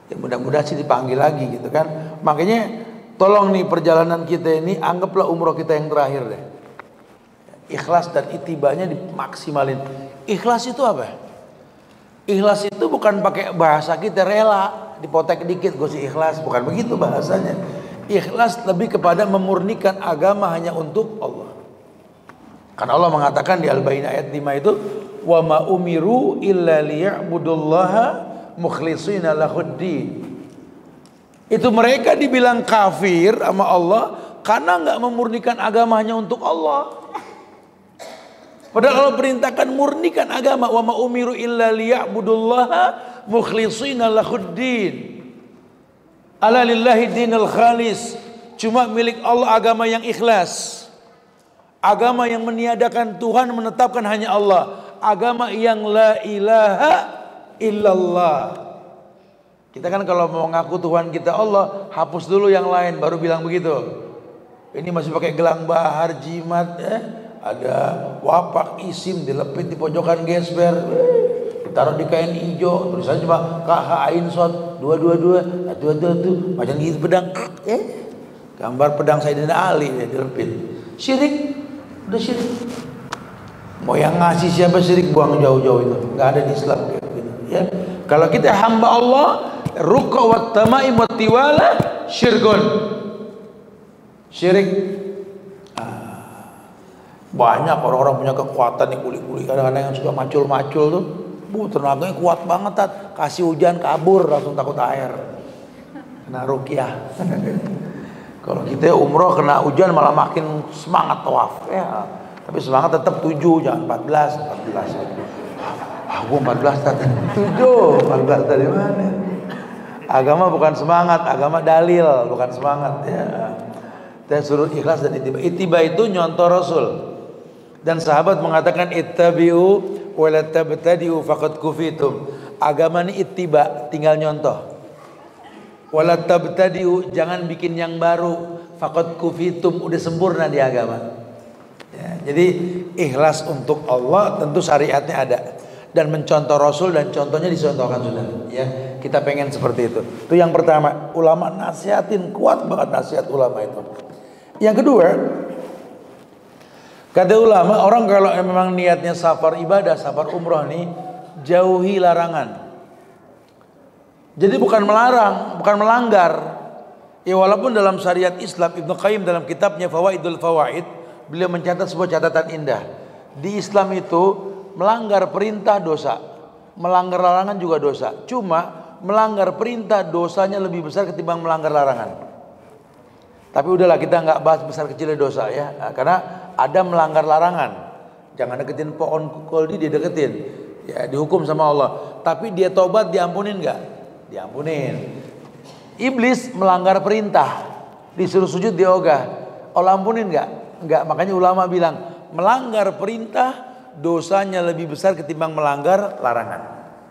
Ya mudah-mudahan sih dipanggil lagi gitu kan. Makanya tolong nih perjalanan kita ini anggaplah umroh kita yang terakhir deh. Ikhlas dan itibanya dimaksimalin. Ikhlas itu apa? Ikhlas itu bukan pakai bahasa kita rela, dipotek dikit gue sih ikhlas, bukan begitu bahasanya. Ikhlas lebih kepada memurnikan agama hanya untuk Allah. Kan Allah mengatakan di Al-Baqarah ayat 5 itu, wa ma umiru illa liya'budullaha mukhlishina lahuddin. Itu mereka dibilang kafir sama Allah karena nggak memurnikan agamanya untuk Allah. Padahal Allah perintahkan murnikan agama, wa ma umiru illa liya'budullaha mukhlishina lahuddin. Ala lillahi dinul khalis. Cuma milik Allah agama yang ikhlas. Agama yang meniadakan Tuhan, menetapkan hanya Allah. Agama yang la ilaha illallah. Kita kan kalau mau ngaku Tuhan kita Allah, hapus dulu yang lain baru bilang begitu. Ini masih pakai gelang bahar, jimat, ada wapak, isim dilepit di pojokan gesper, ditaruh di kain hijau, tulisannya cuma KH Ain Sod 222 222 macam gitu pedang, gambar pedang Sayyidina Ali dilepit. Syirik, udah syirik. Mau yang ngasih siapa syirik, buang jauh-jauh itu, nggak ada di Islam kayak gitu. Ya, kalau kita hamba Allah, ruku' wa tamaim wa tiwala syirkun, syirik. Banyak orang-orang punya kekuatan nih, kuli-kuli kadang-kadang yang suka macul-macul tuh, tenaganya kuat banget, kasih hujan kabur langsung takut air, kena ruqyah. Kalau kita umroh kena hujan malah makin semangat tawaf ya. Tapi semangat tetap 7, jangan 14. Gua 14 tadi. 14 dari mana? Agama bukan semangat, agama dalil, bukan semangat ya. Kita suruh ikhlas dan ittiba. Ittiba itu nyontoh Rasul. Dan sahabat mengatakan ittabi'u wa la tabtadi'u faqad kufitum. Agama ini ittiba, tinggal nyontoh. Wa la tabtadi'u, jangan bikin yang baru, faqad kufitum, udah sempurna di agama. Ya, jadi ikhlas untuk Allah tentu syariatnya ada, dan mencontoh Rasul dan contohnya dicontohkan sudah. Ya, kita pengen seperti itu. Itu yang pertama. Ulama nasihatin, kuat banget nasihat ulama itu. Yang kedua, kata ulama, orang kalau memang niatnya safar ibadah, safar umroh nih, jauhi larangan. Jadi bukan melarang, bukan melanggar. Ya walaupun dalam syariat Islam, Ibnu Qayyim dalam kitabnya Fawaidul Fawaid, beliau mencatat sebuah catatan indah. Di Islam itu melanggar perintah dosa, melanggar larangan juga dosa. Cuma melanggar perintah dosanya lebih besar ketimbang melanggar larangan. Tapi udahlah, kita nggak bahas besar kecilnya dosa ya, karena ada melanggar larangan. Jangan deketin pohon koldi, dia deketin, ya dihukum sama Allah. Tapi dia tobat, diampunin nggak? Diampunin. Iblis melanggar perintah, disuruh sujud dia ogah, Allah ampunin nggak? Nggak. Makanya ulama bilang melanggar perintah dosanya lebih besar ketimbang melanggar larangan.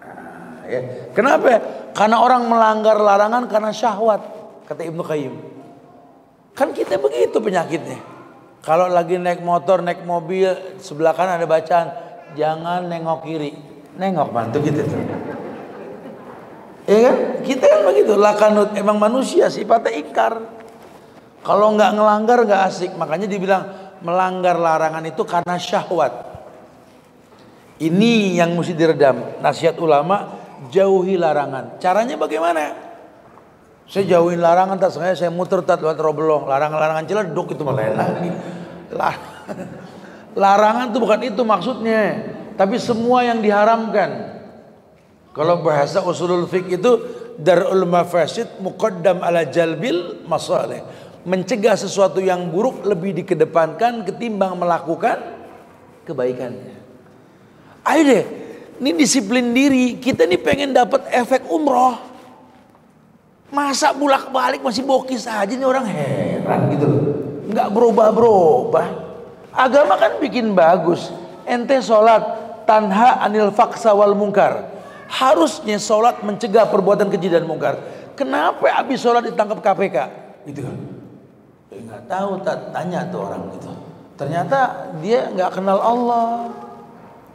Nah, ya. Kenapa? Karena orang melanggar larangan karena syahwat, kata Ibnu Qayyim. Kan kita begitu penyakitnya. Kalau lagi naik motor, naik mobil, sebelah kanan ada bacaan, jangan nengok kiri. Nengok mantu gitu tuh. Ya kan? Kita kan begitu, lakanut. Emang manusia sifatnya ingkar. Kalau nggak ngelanggar nggak asik. Makanya dibilang melanggar larangan itu karena syahwat. Ini yang mesti diredam. Nasihat ulama, jauhi larangan. Caranya bagaimana? Saya jauhin larangan, tak sengaja saya muter lewat Roblong. Larangan-larangan celeduk itu malah lagi. Larangan itu bukan itu maksudnya, tapi semua yang diharamkan. Kalau bahasa usulul fiqh itu darul mafasid muqaddam ala jalbil masalih. Mencegah sesuatu yang buruk lebih dikedepankan ketimbang melakukan kebaikannya. Ayo deh, ini disiplin diri. Kita nih pengen dapat efek umroh. Masa bolak-balik masih bokis aja nih orang, heran gitu loh. Nggak berubah-berubah. Agama kan bikin bagus. Ente sholat tanha anil faksa wal mungkar. Harusnya sholat mencegah perbuatan keji dan mungkar. Kenapa habis sholat ditangkap KPK? Gitu kan? Nggak tahu, tanya tuh orang gitu. Ternyata dia nggak kenal Allah.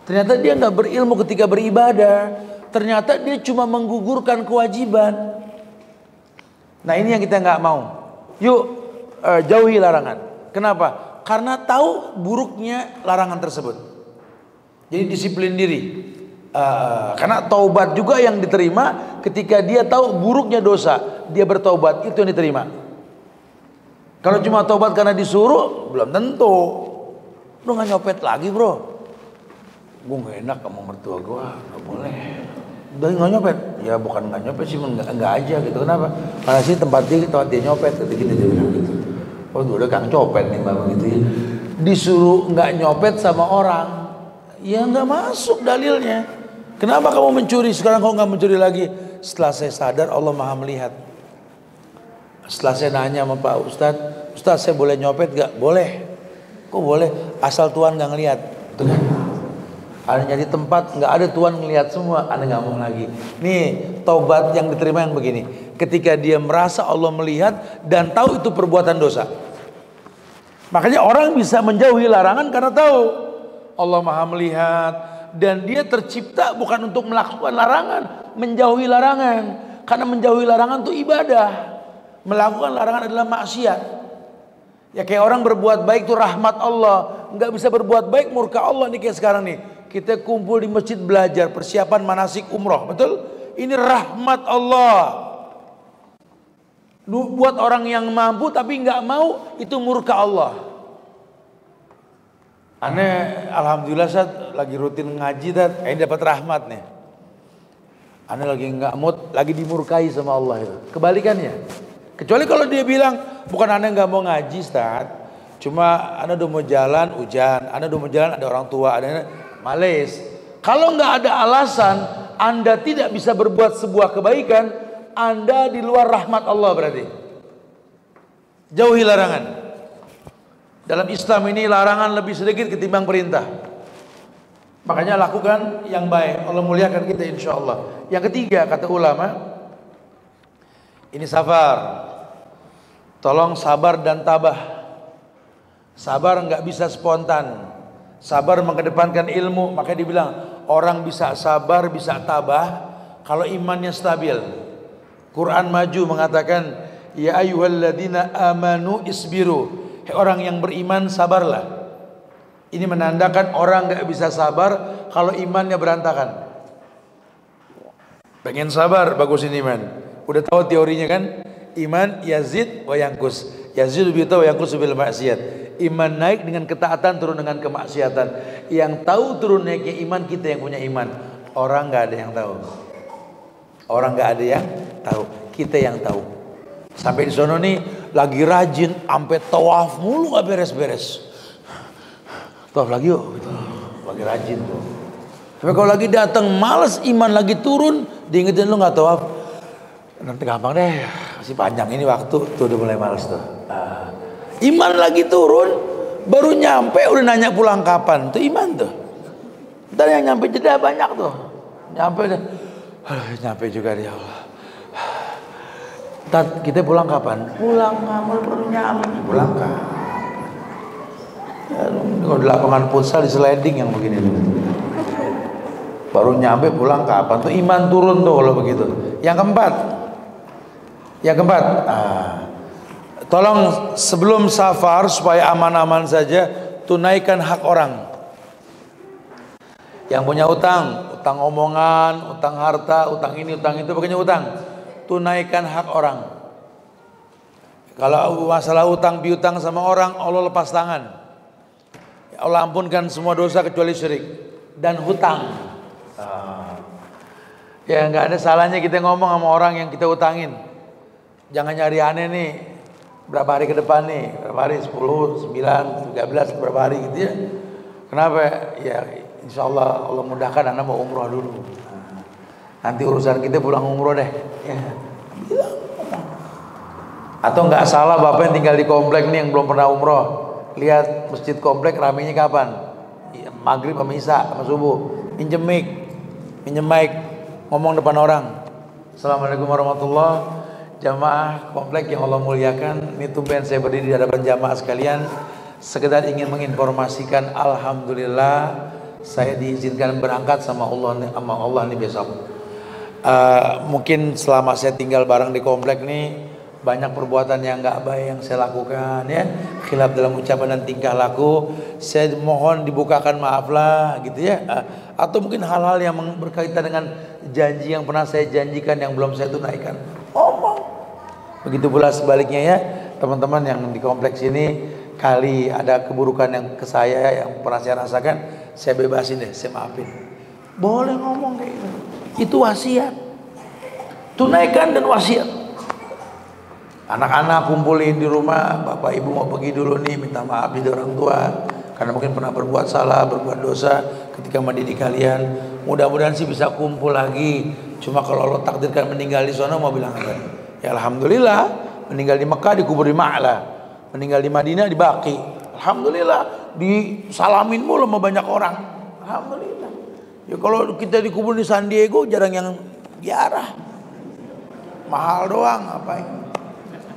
Ternyata dia nggak berilmu ketika beribadah. Ternyata dia cuma menggugurkan kewajiban. Nah ini yang kita nggak mau. Yuk jauhi larangan. Kenapa? Karena tahu buruknya larangan tersebut. Jadi disiplin diri. Karena taubat juga yang diterima ketika dia tahu buruknya dosa, dia bertaubat, itu yang diterima. Kalau cuma taubat karena disuruh, belum tentu. Lu nggak nyopet lagi bro? Gue nggak enak sama mertua gue, nggak boleh. Udah nggak nyopet? Ya bukan nggak nyopet sih, nggak aja gitu. Kenapa? Karena sih tempat dia nyopet, gitu dia bilang gitu. Oh udah kang copet nih mbak begitu ya. Disuruh nggak nyopet sama orang, ya nggak masuk dalilnya. Kenapa kamu mencuri? Sekarang kau nggak mencuri lagi? Setelah saya sadar Allah maha melihat. Setelah saya nanya sama Pak Ustadz, Ustadz saya boleh nyopet gak? Boleh. Kok boleh? Asal Tuhan gak ngelihat. Tuh kan? Ada nyari tempat nggak ada Tuhan ngelihat semua, Anda nggak mau lagi. Nih taubat yang diterima yang begini. Ketika dia merasa Allah melihat dan tahu itu perbuatan dosa. Makanya orang bisa menjauhi larangan karena tahu Allah maha melihat. Dan dia tercipta bukan untuk melakukan larangan, menjauhi larangan. Karena menjauhi larangan itu ibadah. Melakukan larangan adalah maksiat. Ya kayak orang berbuat baik itu rahmat Allah. Nggak bisa berbuat baik murka Allah nih kayak sekarang nih. Kita kumpul di masjid belajar persiapan manasik umroh, betul? Ini rahmat Allah. Buat orang yang mampu tapi nggak mau, itu murka Allah. Aneh, alhamdulillah saya lagi rutin ngaji dan ini dapat rahmat nih. Aneh lagi nggak mood, lagi dimurkai sama Allah itu. Kebalikannya. Kecuali kalau dia bilang bukan aneh nggak mau ngaji, Ustaz. Cuma aneh udah mau jalan hujan, aneh udah mau jalan ada orang tua, ada males. Kalau nggak ada alasan, Anda tidak bisa berbuat sebuah kebaikan, Anda di luar rahmat Allah berarti. Jauhi larangan. Dalam Islam ini larangan lebih sedikit ketimbang perintah. Makanya lakukan yang baik. Allah muliakan kita insya Allah. Yang ketiga kata ulama, ini sabar. Tolong sabar dan tabah. Sabar nggak bisa spontan. Sabar mengedepankan ilmu. Makanya dibilang orang bisa sabar, bisa tabah kalau imannya stabil. Quran maju mengatakan, ya ayyuhalladzina amanu isbiru. Hei orang yang beriman sabarlah. Ini menandakan orang nggak bisa sabar kalau imannya berantakan. Pengen sabar, bagusin iman. Udah tahu teorinya kan? Iman yazid wa yanqus. Yazid bil ta'a wa yanqus bil maksiat. Iman naik dengan ketaatan, turun dengan kemaksiatan. Yang tahu turun naiknya iman kita yang punya iman. Orang nggak ada yang tahu. Orang nggak ada yang tahu. Kita yang tahu. Sampai di sono nih lagi rajin, sampai tawaf mulu nggak beres-beres. Tawaf lagi yuk, gitu. Lagi rajin tuh. Tapi kalau lagi datang malas, iman lagi turun, diingetin lu nggak tawaf. Nanti gampang deh, masih panjang ini waktu, tuh udah mulai malas tuh. Iman lagi turun, baru nyampe udah nanya pulang kapan, tuh iman tuh. Ntar yang nyampe jeda banyak tuh, nyampe deh, nyampe juga deh Allah. Ntar kita pulang kapan? Pulang kapan baru nyampe, pulang kapan? Kalau di lapangan futsal di sliding yang begini tuh. Baru nyampe pulang kapan tuh iman turun tuh kalau begitu. Yang keempat, tolong sebelum safar supaya aman-aman saja, tunaikan hak orang. Yang punya utang omongan, utang harta, utang ini, utang itu, pokoknya utang. Tunaikan hak orang. Kalau masalah utang piutang sama orang, Allah lepas tangan. Allah ampunkan semua dosa kecuali syirik dan hutang. Ya nggak ada salahnya kita ngomong sama orang yang kita utangin. Jangan nyari aneh nih. Berapa hari ke depan nih? Berapa hari? 10, 9, 13, berapa hari gitu ya. Kenapa? Ya insya Allah Allah mudahkan Anda mau umroh dulu. Nanti urusan kita pulang umroh deh. Ya. Atau nggak salah bapak yang tinggal di komplek nih yang belum pernah umroh. Lihat masjid komplek ramenya kapan? Ya, maghrib sama isya sama subuh. Minjem mic, ngomong depan orang. Assalamualaikum warahmatullahi wabarakatuh. Jamaah komplek yang Allah muliakan, ini tumben saya berdiri di hadapan jamaah sekalian, sekedar ingin menginformasikan, alhamdulillah saya diizinkan berangkat sama Allah nih besok. Mungkin selama saya tinggal bareng di komplek nih, banyak perbuatan yang nggak baik yang saya lakukan ya, khilaf dalam ucapan dan tingkah laku. Saya mohon dibukakan, maaf lah gitu ya. Atau mungkin hal-hal yang berkaitan dengan janji yang pernah saya janjikan yang belum saya tunaikan, omong. Begitu pula sebaliknya ya, teman-teman yang di kompleks ini, kali ada keburukan yang ke saya yang pernah saya rasakan, saya bebasin deh, saya maafin. Boleh ngomong kayak gitu. Itu wasiat. Tunaikan dan wasiat. Anak-anak kumpulin di rumah, bapak ibu mau pergi dulu nih, minta maaf di orang tua karena mungkin pernah berbuat salah, berbuat dosa ketika mendidik kalian. Mudah-mudahan sih bisa kumpul lagi. Cuma kalau Allah takdirkan meninggal di sana, mau bilang apa? Ya alhamdulillah, meninggal di Mekah dikubur di Ma'la, meninggal di Madinah di Baqi. Alhamdulillah, disalamin mulu sama banyak orang. Alhamdulillah. Ya kalau kita dikubur di San Diego jarang yang ziarah. Mahal doang, ngapain?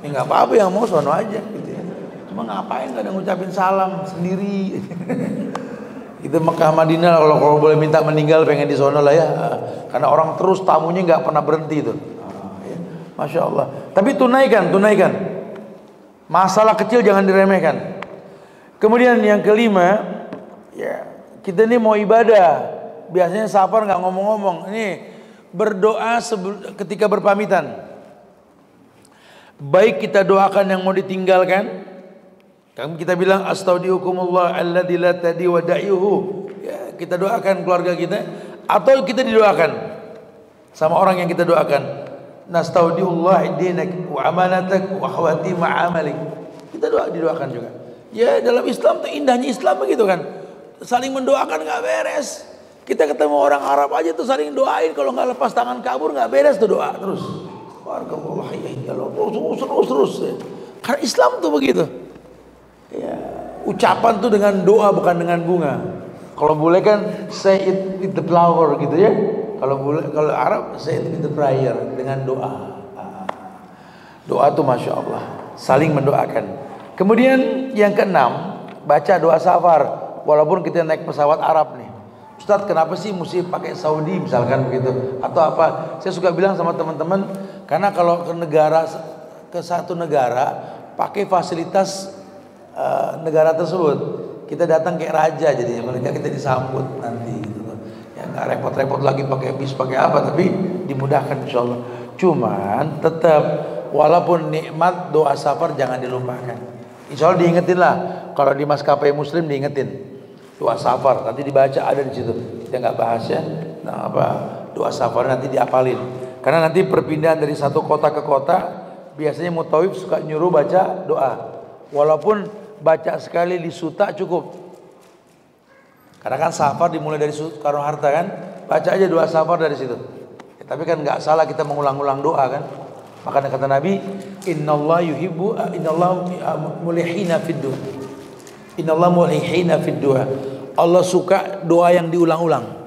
Ya nggak apa-apa, yang mau sono aja gitu ya. Cuma ngapain nggak ada ngucapin salam sendiri. Itu Mekah Madinah kalau boleh minta meninggal pengen di sono lah ya. Karena orang terus tamunya nggak pernah berhenti itu. Ya. Masya Allah. Tapi tunaikan. Masalah kecil jangan diremehkan. Kemudian yang kelima, ya kita ini mau ibadah. Biasanya safar nggak ngomong-ngomong. Ini berdoa ketika berpamitan. Baik kita doakan yang mau ditinggalkan. Kita bilang astaudiukumullah alladzi la tadi wa da'yuhu. Ya, kita doakan keluarga kita atau kita didoakan sama orang yang kita doakan. Nastaudiullah dinak wa amanatak wa khawatim amalik. Kita didoakan juga. Ya dalam Islam tuh indahnya Islam begitu kan. Saling mendoakan nggak beres. Kita ketemu orang Arab aja tuh saling doain, kalau nggak lepas tangan kabur nggak beres tuh doa terus. Barakallahu terus. Karena Islam tuh begitu. Ya, ucapan tuh dengan doa bukan dengan bunga. Kalau boleh kan say it with the flower gitu ya. Kalau Arab say it with the prayer, dengan doa. Doa tuh masya Allah, saling mendoakan. Kemudian yang keenam, baca doa safar. Walaupun kita naik pesawat Arab nih, Ustadz kenapa sih mesti pakai Saudi misalkan begitu atau apa? Saya suka bilang sama teman-teman, karena kalau ke satu negara pakai fasilitas negara tersebut, kita datang kayak raja jadinya, mereka kita disambut nanti gitu. Ya nggak repot-repot lagi pakai bis pakai apa, tapi dimudahkan insya Allah. Cuman tetap walaupun nikmat doa safar jangan dilupakan. Insya Allah diingetin lah, kalau di maskapai Muslim diingetin doa safar, nanti dibaca ada di situ. Kita nggak bahas ya. Nah, doa safar nanti diapalin. Karena nanti perpindahan dari satu kota ke kota, biasanya mutawif suka nyuruh baca doa. Walaupun baca sekali di suta cukup. Karena kan safar dimulai dari Soekarno Hatta kan, baca aja doa safar dari situ. Ya, tapi kan nggak salah kita mengulang-ulang doa kan. Makanya kata Nabi, innallaha mulihina fid du'a. Innallaha mulihina fid du'a. Allah suka doa yang diulang-ulang.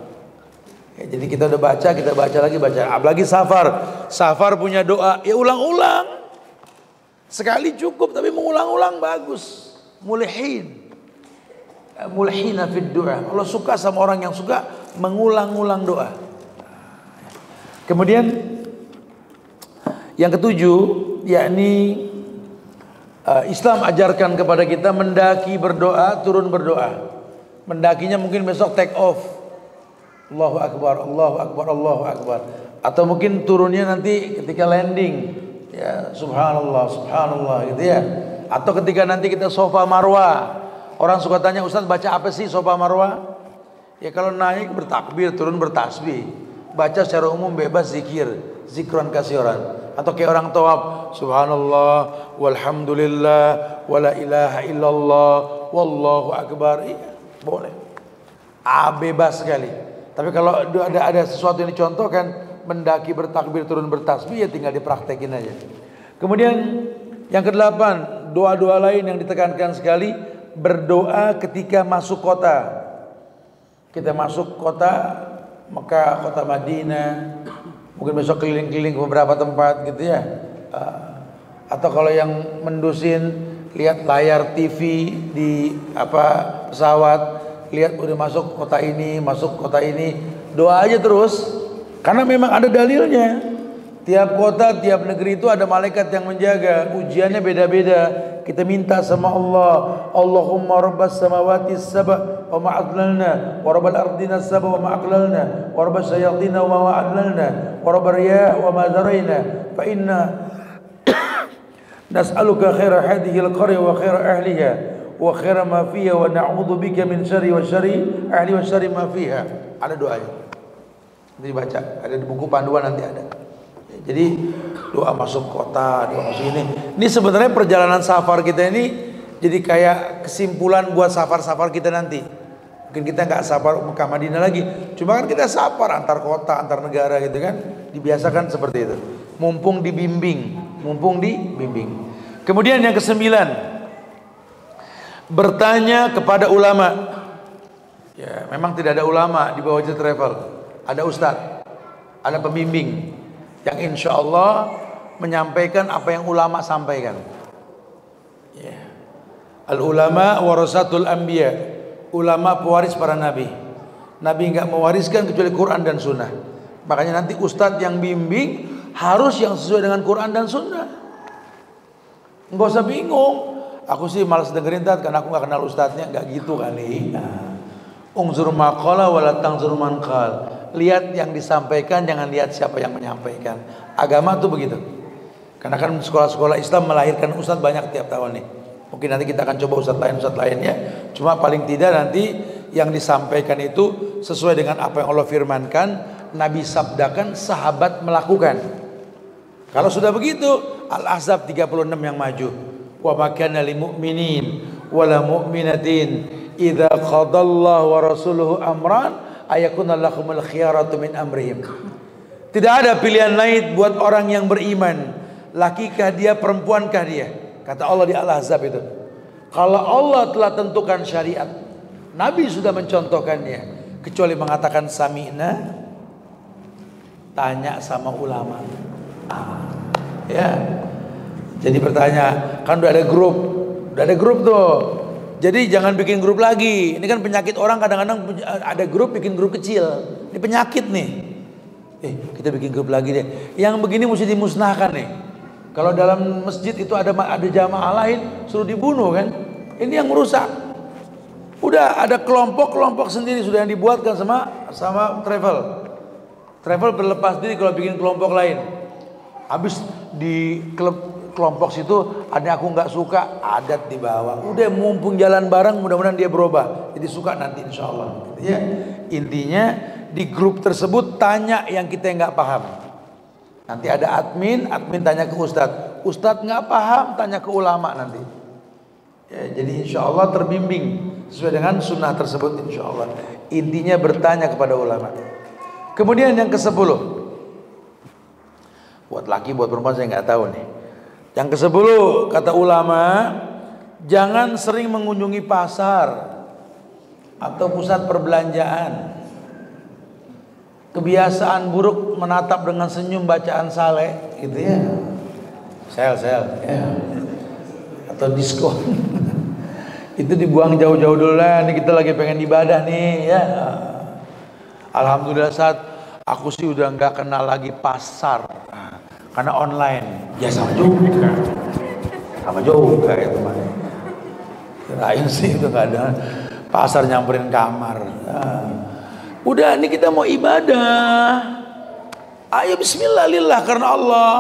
Ya, jadi kita udah baca, kita baca lagi, baca. Apalagi safar. Safar punya doa, ya ulang-ulang. Sekali cukup, tapi mengulang-ulang bagus. Mulihin. mulhina fid du'a. Allah suka sama orang yang suka mengulang-ulang doa. Kemudian yang ketujuh, yakni Islam ajarkan kepada kita mendaki berdoa, turun berdoa. Mendakinya mungkin besok take off, Allahu Akbar, Allahu Akbar, Allahu Akbar. Atau mungkin turunnya nanti ketika landing, ya Subhanallah, Subhanallah gitu ya. Atau ketika nanti kita Safa Marwah. Orang suka tanya, Ustaz baca apa sih Safa Marwah? Ya kalau naik bertakbir, turun bertasbih. Baca secara umum bebas zikir, zikran kasiran. Atau kayak orang tawaf, Subhanallah, walhamdulillah, wala ilaha illallah, wallahu akbar. Iya, boleh. Bebas sekali. Tapi kalau ada sesuatu yang dicontohkan, mendaki bertakbir, turun bertasbih, ya tinggal dipraktekin aja. Kemudian yang kedelapan, doa-doa lain yang ditekankan sekali, berdoa ketika masuk kota. Kita masuk kota Mekah, kota Madinah, mungkin besok keliling-keliling ke beberapa tempat gitu ya. Atau kalau yang mendusin, lihat layar TV di pesawat, lihat udah masuk kota ini, masuk kota ini, doa aja terus. Karena memang ada dalilnya. Tiap kota, tiap negeri itu ada malaikat yang menjaga. Ujiannya beda-beda. Kita minta sama Allah, Allahumma rabbas samawati sab'a wa ma'adlalna, wa rabbal ardina sab'a wa ma'aqlalna, wa rabbas syayatina wa ma'adlalna, wa rabbar riyah wa ma'adharayna, fa inna nas'aluka khaira hadhihi al-qarya wa khaira ahliha wa khaira ma fiha wa na'udzu bika min syarri wa syarri ahli wa syarri ma fiha. Ada doanya. Nanti dibaca, ada di buku panduan nanti ada. Jadi doa masuk kota, doa masuk ini. Ini sebenarnya perjalanan safar kita ini jadi kayak kesimpulan buat safar-safar kita nanti. Mungkin kita nggak safar Mekah Madinah lagi, cuma kan kita safar antar kota, antar negara gitu kan. Dibiasakan seperti itu. Mumpung dibimbing. Kemudian yang kesembilan, bertanya kepada ulama. Ya, memang tidak ada ulama di bawah Jet Travel. Ada ustadz, ada pembimbing yang insya Allah menyampaikan apa yang ulama sampaikan. Ya. Al ulama warasatul anbiya, ulama pewaris para nabi. Nabi enggak mewariskan kecuali Quran dan Sunnah. Makanya nanti ustadz yang bimbing harus yang sesuai dengan Quran dan Sunnah. Enggak usah bingung. Aku sih malas dengerin tat karena aku enggak kenal ustadznya, enggak gitu kali. Ungzur maqala wala tangzur man qal. Lihat yang disampaikan, jangan lihat siapa yang menyampaikan. Agama tuh begitu. Karena kan sekolah-sekolah Islam melahirkan ustadz banyak tiap tahun nih. Mungkin nanti kita akan coba ustadz lain ya. Cuma paling tidak nanti yang disampaikan itu sesuai dengan apa yang Allah firmankan, Nabi sabdakan, sahabat melakukan. Kalau sudah begitu, Al-Ahzab 36 yang maju. Wa makana lil mu'minin wala mu'minatin idza qadallahu wa rasuluhu amran ayakuna lahumul khiyaratu min amrihim. Tidak ada pilihan lain buat orang yang beriman. Lakikah dia, perempuankah dia? Kata Allah di Al-Ahzab itu. Kalau Allah telah tentukan syariat, Nabi sudah mencontohkannya, kecuali mengatakan sami'na, tanya sama ulama. Ya. Jadi bertanya, kan udah ada grup tuh. Jadi jangan bikin grup lagi. Ini kan penyakit orang, kadang-kadang ada grup bikin grup kecil. Ini penyakit nih. Kita bikin grup lagi deh. Yang begini mesti dimusnahkan nih. Kalau dalam masjid itu ada jamaah lain, suruh dibunuh kan. Ini yang merusak. Udah ada kelompok-kelompok sendiri sudah yang dibuatkan sama travel. Travel berlepas diri kalau bikin kelompok lain. Habis di kelompok situ ada aku nggak suka, adat di bawah. Udah mumpung jalan bareng, mudah-mudahan dia berubah. Jadi suka nanti insya Allah. Ya. Intinya di grup tersebut tanya yang kita nggak paham. Nanti ada admin tanya ke ustadz nggak paham, tanya ke ulama nanti. Ya, jadi insya Allah terbimbing sesuai dengan sunnah tersebut insya Allah. Intinya bertanya kepada ulama. Kemudian yang ke-10, buat laki buat perempuan saya nggak tahu nih. Yang ke-10 kata ulama, jangan sering mengunjungi pasar atau pusat perbelanjaan. Kebiasaan buruk menatap dengan senyum bacaan saleh gitu ya. Sel ya. Atau diskon. Itu dibuang jauh-jauh dulu lah. Ini kita lagi pengen ibadah nih ya. Alhamdulillah saat aku sih udah nggak kenal lagi pasar karena online. Ya sama juga ya teman. Lain sih udah nggak ada pasar nyamperin kamar. Udah ini kita mau ibadah. Ayo bismillah lillah karena Allah.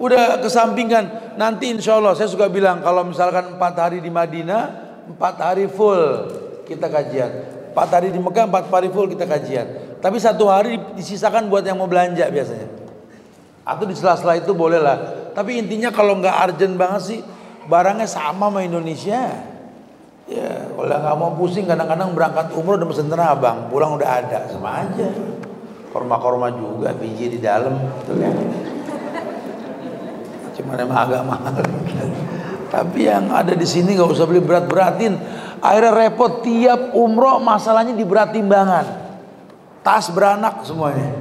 Udah kesampingkan. Nanti insya Allah saya suka bilang kalau misalkan 4 hari di Madinah 4 hari full kita kajian, 4 hari di Mekah 4 hari full kita kajian. Tapi 1 hari disisakan buat yang mau belanja biasanya. Atau di sela-sela itu boleh lah. Tapi intinya kalau nggak urgent banget sih barangnya sama Indonesia. Ya kalau nggak mau pusing kadang-kadang berangkat umroh udah pesen Tanah Abang, pulang udah ada sama aja. Korma-korma juga biji di dalam, betul ya. Cuma emang agak mahal. Tapi yang ada di sini nggak usah beli berat-beratin. Akhirnya repot tiap umroh masalahnya di berat timbangan. Tas beranak semuanya.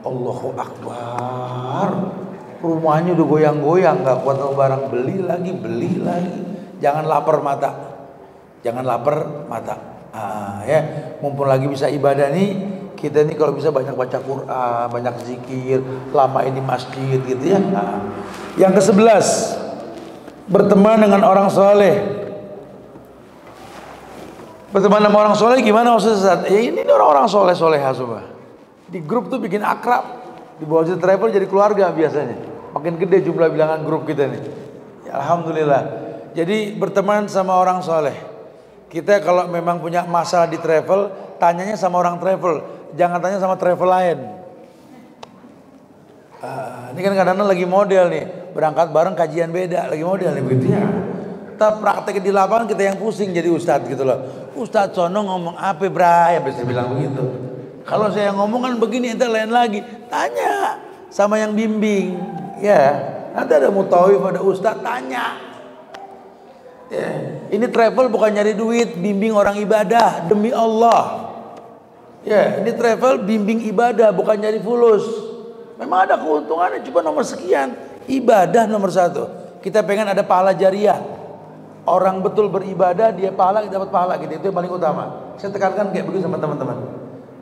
Allahu Akbar. Rumahnya udah goyang-goyang, nggak kuat sama barang, beli lagi. Jangan lapar mata. Ya, mumpung lagi bisa ibadah nih. Kita ini kalau bisa banyak baca Quran, banyak zikir, lama ini masjid gitu ya. Yang ke-11, berteman dengan orang soleh. Berteman sama orang soleh gimana Ustaz? Ya ini orang-orang soleh-soleha semua. Di grup tuh bikin akrab. Di bawah travel jadi keluarga biasanya. Makin gede jumlah bilangan grup kita nih. Ya, alhamdulillah. Jadi berteman sama orang soleh. Kita kalau memang punya masalah di travel, tanyanya sama orang travel. Jangan tanya sama travel lain. Ini kan kadang-kadang lagi model nih, berangkat bareng kajian beda, lagi model nih begitu ya. Kita praktek di lapangan kita yang pusing jadi ustadz gitu loh. Ustadz sono ngomong apa bray, bisa bilang begitu. Kalau saya ngomong kan begini, ente lain lagi. Tanya sama yang bimbing, ya. Nanti ada mutawif, ada ustadz, tanya. Ya. Ini travel bukan nyari duit, bimbing orang ibadah demi Allah. Ya, ini travel bimbing ibadah bukan nyari fulus. Memang ada keuntungannya cuma nomor sekian. Ibadah nomor 1. Kita pengen ada pahala jariah. Orang betul beribadah dia pahala, dapat pahala gitu. Itu yang paling utama. Saya tekankan kayak begitu sama teman-teman.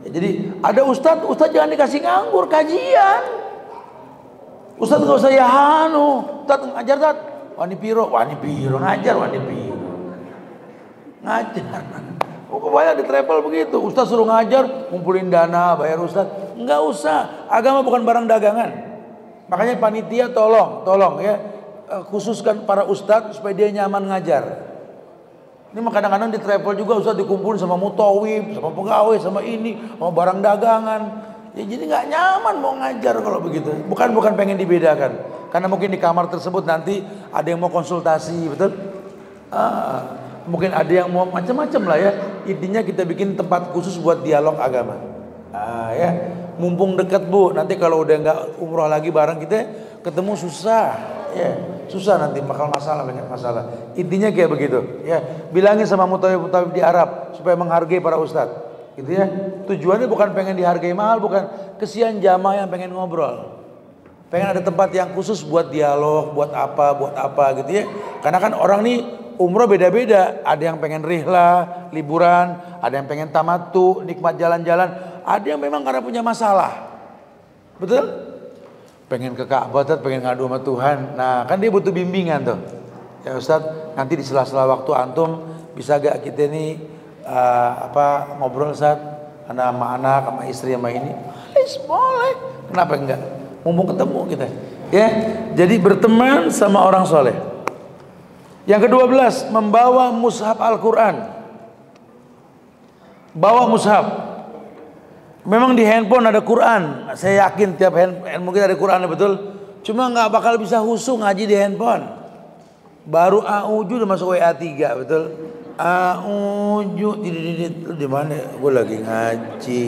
Ya, jadi ada ustadz jangan dikasih nganggur kajian. Ustadz gak usah ya ustadz ngajar ustadz. Wani piro ngajar wani piro. Ngajar. Kebanyakan di travel begitu. Ustaz suruh ngajar, ngumpulin dana, bayar ustaz. Enggak usah. Agama bukan barang dagangan. Makanya panitia tolong ya, khususkan para ustaz supaya dia nyaman ngajar. Ini kadang-kadang di travel juga ustaz dikumpulin sama mutawif, sama pegawai, sama ini, sama barang dagangan. Ya jadi nggak nyaman mau ngajar kalau begitu. Bukan pengen dibedakan. Karena mungkin di kamar tersebut nanti ada yang mau konsultasi, betul? Mungkin ada yang mau macam-macam lah ya. Intinya kita bikin tempat khusus buat dialog agama. Ya, mumpung dekat Bu. Nanti kalau udah nggak umroh lagi bareng kita ketemu susah. Ya, susah nanti bakal banyak masalah. Intinya kayak begitu. Ya, bilangin sama mutawif di Arab supaya menghargai para ustadz. Gitu ya. Tujuannya bukan pengen dihargai mahal, bukan. Kesian jamaah yang pengen ngobrol. Pengen ada tempat yang khusus buat dialog, buat apa gitu ya. Karena kan orang nih umroh beda-beda, ada yang pengen rihlah, liburan, ada yang pengen tamattu, nikmat jalan-jalan, ada yang memang karena punya masalah. Betul? Pengen ke Ka'bah, pengen ngadu sama Tuhan. Nah, kan dia butuh bimbingan tuh. Ya Ustaz, nanti di sela-sela waktu antum bisa gak kita ini ngobrol Ustaz, sama anak, sama istri, sama ini? Boleh. Kenapa enggak? Mumpung ketemu kita. Ya, jadi berteman sama orang soleh. Yang ke-12, membawa mushaf Al-Quran. Bawa mushaf. Memang di handphone ada Quran. Saya yakin tiap handphone kita ada Quran, betul. Cuma nggak bakal bisa khusyuk ngaji di handphone. Baru A'udzu udah masuk WA 3, betul. A'udzu di mana? Gue lagi ngaji.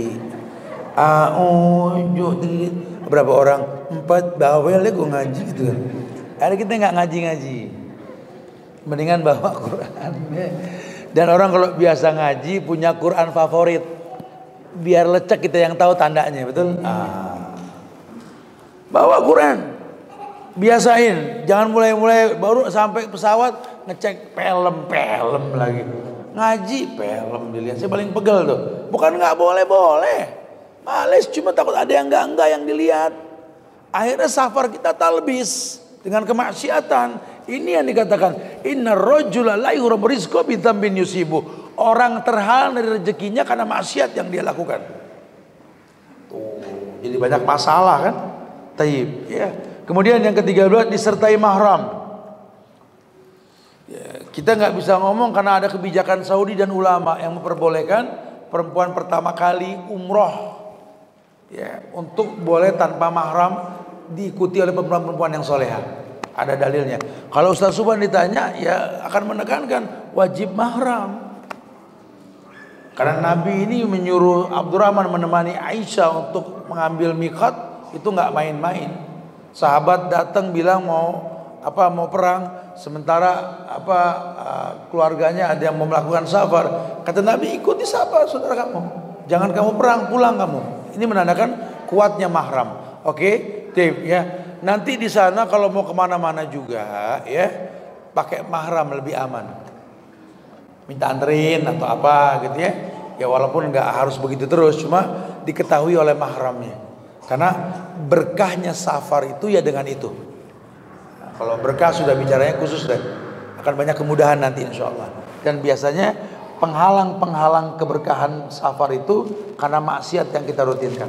A'udzu berapa orang? 4 bawel ya gue ngaji gitu kan. Ada kita nggak ngaji-ngaji. Mendingan bawa Quran. Dan orang kalau biasa ngaji punya Quran favorit, biar lecek kita yang tahu tandanya, betul? Bawa Quran, biasain. Jangan mulai baru sampai pesawat ngecek film lagi. Ngaji film dilihat. Saya paling pegel tuh. Bukan nggak boleh. Males, cuma takut ada yang enggak yang dilihat. Akhirnya safar kita talbis dengan kemaksiatan. Ini yang dikatakan inna rajula la yurab rizqa bi dzambin yusibu. Orang terhalang dari rezekinya karena maksiat yang dia lakukan. Tuh, jadi banyak masalah kan? Taib, ya. Kemudian yang ke-13 disertai mahram. Ya, kita nggak bisa ngomong karena ada kebijakan Saudi dan ulama yang memperbolehkan perempuan pertama kali umroh, ya, untuk boleh tanpa mahram diikuti oleh perempuan-perempuan yang soleha. Ada dalilnya. Kalau Ustaz Subhan ditanya, ya akan menekankan wajib mahram. Karena Nabi ini menyuruh Abdurrahman menemani Aisyah untuk mengambil miqat, itu nggak main-main. Sahabat datang bilang mau perang, sementara keluarganya ada yang mau melakukan safar. Kata Nabi, ikuti sahabat saudara kamu, jangan kamu perang, pulang kamu. Ini menandakan kuatnya mahram. Oke, Tip, ya. Nanti di sana kalau mau kemana-mana juga, ya, pakai mahram lebih aman. Minta anterin atau apa gitu ya. Ya walaupun nggak harus begitu terus, cuma diketahui oleh mahramnya. Karena berkahnya safar itu ya dengan itu. Nah, kalau berkah sudah bicaranya khusus deh, akan banyak kemudahan nanti insya Allah. Dan biasanya penghalang-penghalang keberkahan safar itu karena maksiat yang kita rutinkan.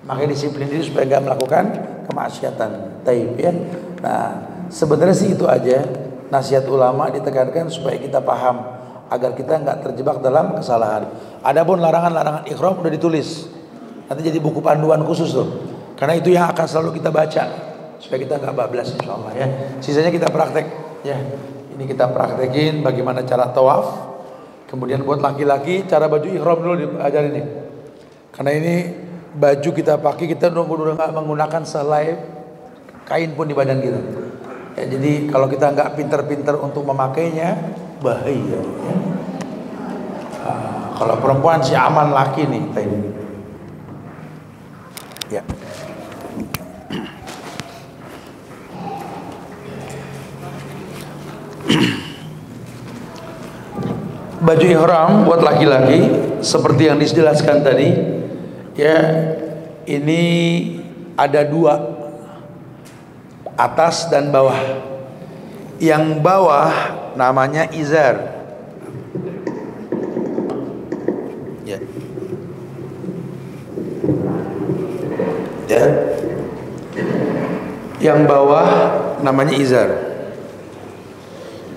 Makanya disiplin diri supaya nggak melakukan kemaksiatan. Taib, ya. Nah sebenarnya sih itu aja nasihat ulama, ditekankan supaya kita paham agar kita nggak terjebak dalam kesalahan. Adapun larangan-larangan ihram udah ditulis. Nanti jadi buku panduan khusus tuh. Karena itu yang akan selalu kita baca supaya kita nggak bablas insyaallah, ya. Sisanya kita praktek, ya. Ini kita praktekin bagaimana cara tawaf. Kemudian buat laki-laki cara baju ihram dulu diajarin nih. Karena ini baju kita pakai, kita udah nggak menggunakan selai kain pun di badan kita. Ya, jadi kalau kita nggak pinter-pinter untuk memakainya bahaya. Ya. Kalau perempuan sih aman, laki nih. Ya. Baju ihram buat laki-laki seperti yang dijelaskan tadi, ya, ini ada dua, atas dan bawah. Yang bawah namanya izar, ya. Ya. Yang bawah namanya izar.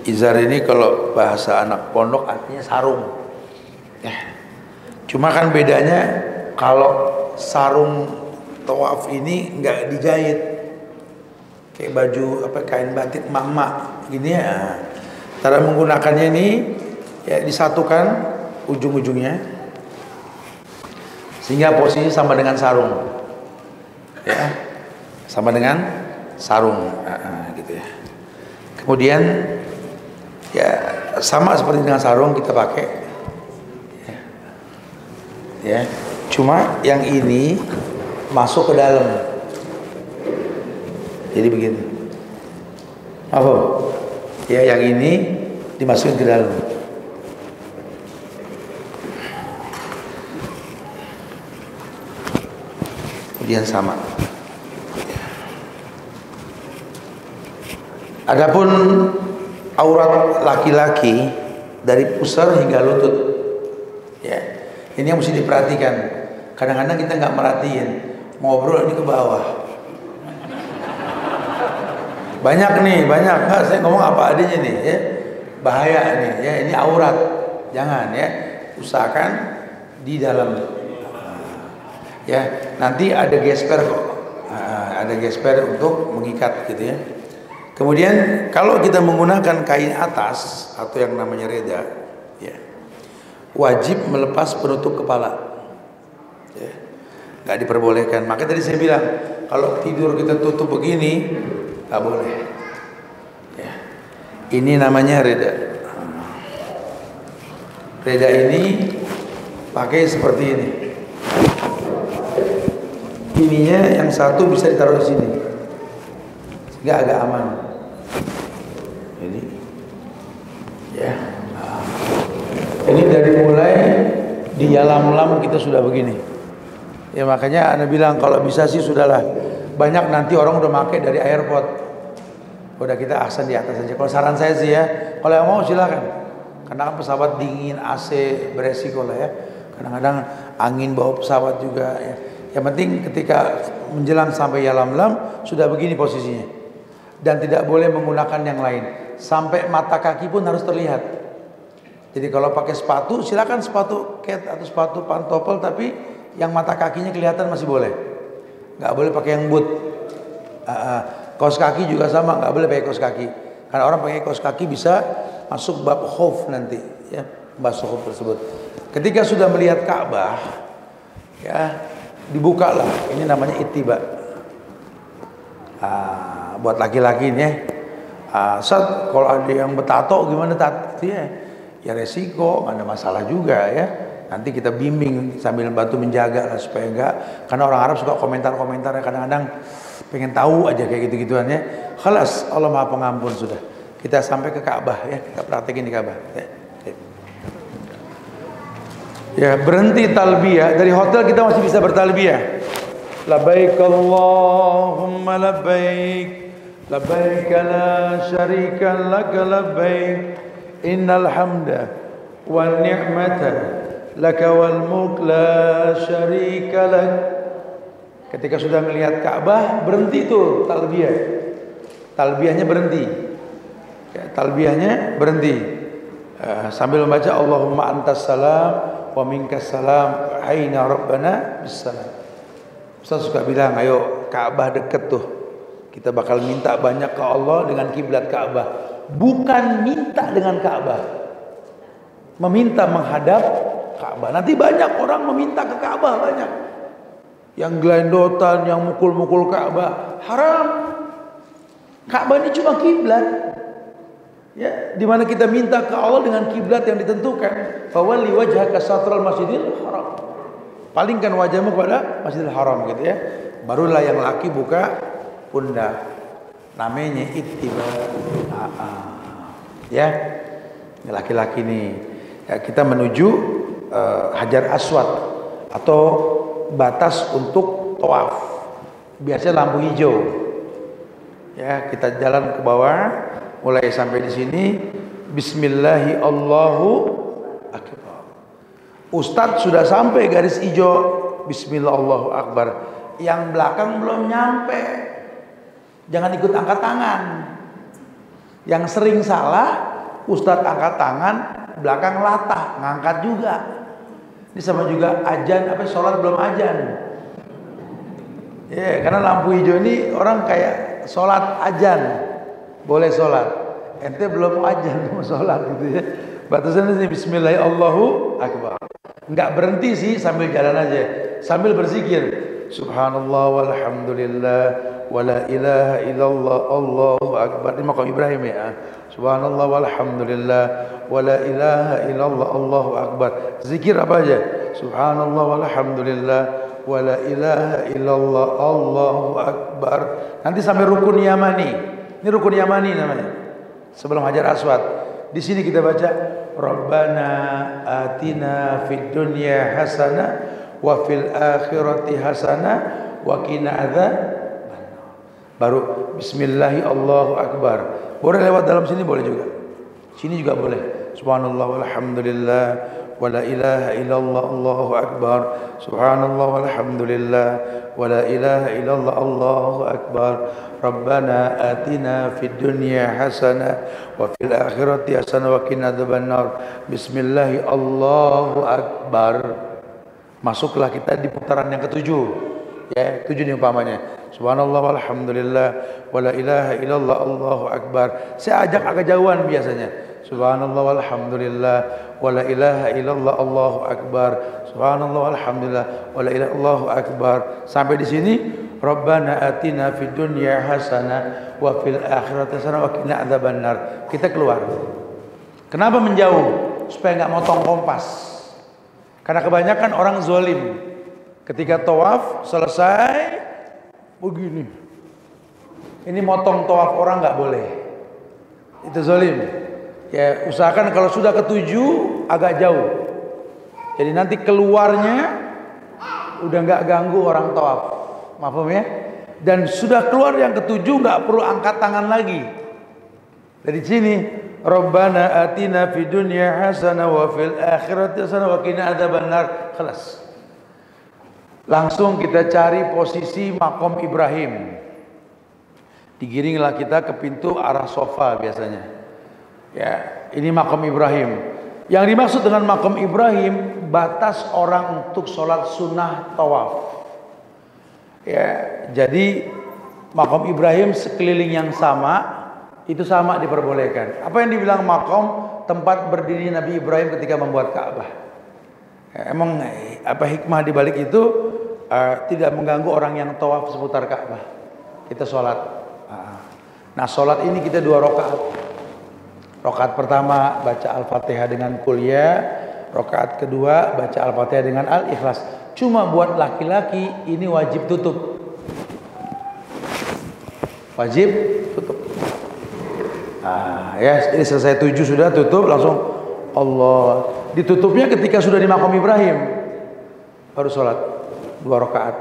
Izar ini kalau bahasa anak pondok artinya sarung. Ya. Cuma kan bedanya kalau sarung tawaf ini nggak dijahit, kayak baju kain batik emak-emak gini ya. Cara menggunakannya ini ya disatukan ujung-ujungnya sehingga posisi sama dengan sarung, ya, sama dengan sarung, gitu ya. Kemudian ya sama seperti dengan sarung kita pakai, ya. Cuma yang ini masuk ke dalam, jadi begini. Apa? Ya, yang ini dimasukin ke dalam. Kemudian sama. Adapun aurat laki-laki dari pusar hingga lutut, ya, ini yang mesti diperhatikan. Kadang-kadang kita nggak merhatiin, ngobrol ini ke bawah. Banyak nggak, saya ngomong apa adanya nih, ya, bahaya nih, ya, ini aurat, jangan, ya, usahakan di dalam, ya, nanti ada gesper kok, ada gesper untuk mengikat gitu ya. Kemudian kalau kita menggunakan kain atas atau yang namanya reda, ya, wajib melepas penutup kepala, ya, nggak diperbolehkan. Makanya tadi saya bilang kalau tidur kita tutup begini nggak boleh, ya. Ini namanya reda. Reda ini pakai seperti ini. Ininya yang satu bisa ditaruh di sini, sehingga agak aman. Jadi Ya. Ini dari mulai di Yalamlam kita sudah begini. Ya makanya Anda bilang kalau bisa sih sudahlah. Banyak nanti orang udah pakai dari airport. Udah kita aksen di atas aja. Kalau saran saya sih ya, kalau yang mau silakan. Karena kan pesawat dingin, AC beresiko lah ya. Kadang-kadang angin bawa pesawat juga ya. Yang penting ketika menjelang sampai Yalamlam sudah begini posisinya. Dan tidak boleh menggunakan yang lain. Sampai mata kaki pun harus terlihat. Jadi kalau pakai sepatu silakan sepatu cat atau sepatu pantofel, tapi yang mata kakinya kelihatan masih boleh. Nggak boleh pakai yang boot. Kaos kaki juga sama, nggak boleh pakai kaos kaki. Karena orang pakai kaos kaki bisa masuk bab khauf nanti, ya, masuk khauf tersebut. Ketika sudah melihat Ka'bah, ya, dibukalah. Ini namanya ittiba. Buat laki-laki nih, Ustaz, kalau ada yang bertato gimana tato? Ya resiko, nggak ada masalah juga ya. Nanti kita bimbing sambil bantu menjaga lah supaya enggak. Karena orang Arab suka komentar-komentar, kadang-kadang pengen tahu aja kayak gitu-gituan ya. Khalas, Allah Maha Pengampun sudah. Kita sampai ke Ka'bah ya, kita praktekin di Ka'bah. Ya, berhenti talbiyah. Dari hotel kita masih bisa bertalbiyah. Labbaik Allahumma labbaik, labbaik la syarika lak labbaik, innal hamda wal ni'mata laka wal mulk la syarika lak. Ketika sudah melihat Ka'bah, berhenti tuh talbiyah. Talbiyahnya berhenti. Ya, talbiyahnya berhenti. Sambil membaca Allahumma antas salam wa minkas salam, aina rabbana bissalam. Ustaz suka bilang, ayo Ka'bah deket tuh. Kita bakal minta banyak ke Allah dengan kiblat Ka'bah. Bukan minta dengan Ka'bah. Meminta menghadap Ka'bah. Nanti banyak orang meminta ke Ka'bah banyak. Yang gelendotan, yang mukul-mukul Ka'bah, haram. Ka'bah ini cuma kiblat. Ya, di mana kita minta ke Allah dengan kiblat yang ditentukan. Fawalli wajhaka satral masjidil haram. Palingkan wajahmu kepada Masjidil Haram gitu ya. Barulah yang laki buka pundak. Namanya ittiba. Ya. Ini laki-laki nih. Ya, kita menuju Hajar Aswad atau batas untuk tawaf. Biasanya lampu hijau. Ya, kita jalan ke bawah, mulai sampai di sini. Bismillahi Allahu Akbar. Ustadz sudah sampai garis hijau. Bismillah Allahu Akbar. Yang belakang belum nyampe. Jangan ikut angkat tangan. Yang sering salah, Ustadz angkat tangan, belakang latah, ngangkat juga. Ini sama juga ajan, sholat belum ajan. Ya, karena lampu hijau ini orang kayak sholat ajan, boleh sholat. Ente belum ajan mau sholat gitu ya. Batasan ini Bismillah Allahu Akbar. Enggak berhenti sih, sambil jalan aja, sambil berzikir. Subhanallah walhamdulillah wala ilaha illallah Allahu Akbar. Ini maqam Ibrahim ya. Subhanallah walhamdulillah wala ilaha illallah Allahu Akbar. Zikir apa aja? Subhanallah walhamdulillah wala ilaha illallah Allahu Akbar. Nanti sampai rukun Yamani. Ini rukun Yamani namanya. Sebelum Hajar Aswad. Di sini kita baca Rabbana atina fid dunya hasanah wa fil akhirati hasanah wa qina adzabannar. Baru bismillahi Allahu Akbar. Boleh lewat dalam sini, boleh juga. Sini juga boleh. Subhanallah walhamdulillah wala ilaha illallah Allahu Akbar. Subhanallah walhamdulillah wala ilaha illallah Allahu Akbar. Rabbana atina fid dunya hasanah wa fil akhirati hasanah wa qina adzabannar. Bismillahi Allahu Akbar. Masuklah kita di putaran yang ketujuh. Ya, 7 nih umpamanya. Subhanallah walhamdulillah wala ilaha illallah Allahu Akbar. Saya ajak agak jauhan biasanya. Subhanallah walhamdulillah wala ilaha illallah Allahu Akbar. Subhanallah walhamdulillah wala ilaha Allahu Akbar. Sampai di sini Rabbana atina fid dunya hasanah wa fil akhirati hasanah wa qina adzabannar. Kita keluar. Kenapa menjauh? Supaya enggak motong kompas. Karena kebanyakan orang zalim. Ketika tawaf selesai begini. Ini motong tawaf orang nggak boleh. Itu zalim. Ya, usahakan kalau sudah ketujuh agak jauh. Jadi nanti keluarnya udah nggak ganggu orang tawaf. Maaf ya. Dan sudah keluar yang ketujuh nggak perlu angkat tangan lagi. Dari sini, Rabbana atina fid dunya hasanah wa fil akhirati hasanah wa qina adzabannar. Kelas. Langsung kita cari posisi makom Ibrahim. Digiringlah kita ke pintu arah sofa biasanya. Ya, ini makom Ibrahim. Yang dimaksud dengan makom Ibrahim, batas orang untuk sholat sunnah tawaf. Ya, jadi makom Ibrahim sekeliling yang sama, itu sama diperbolehkan. Apa yang dibilang makom? Tempat berdiri Nabi Ibrahim ketika membuat Ka'bah. Ya, emang apa hikmah dibalik itu? Tidak mengganggu orang yang tawaf seputar Ka'bah. Kita sholat. Nah, sholat ini kita 2 rakaat. Rakaat pertama baca Al-Fatihah dengan Qul-Ya, rakaat kedua baca Al-Fatihah dengan Al-Ikhlas. Cuma buat laki-laki ini wajib tutup. Wajib tutup. Ya, ini selesai 7 sudah tutup langsung Allah. Ditutupnya ketika sudah di makom Ibrahim. Baru sholat 2 rakaat.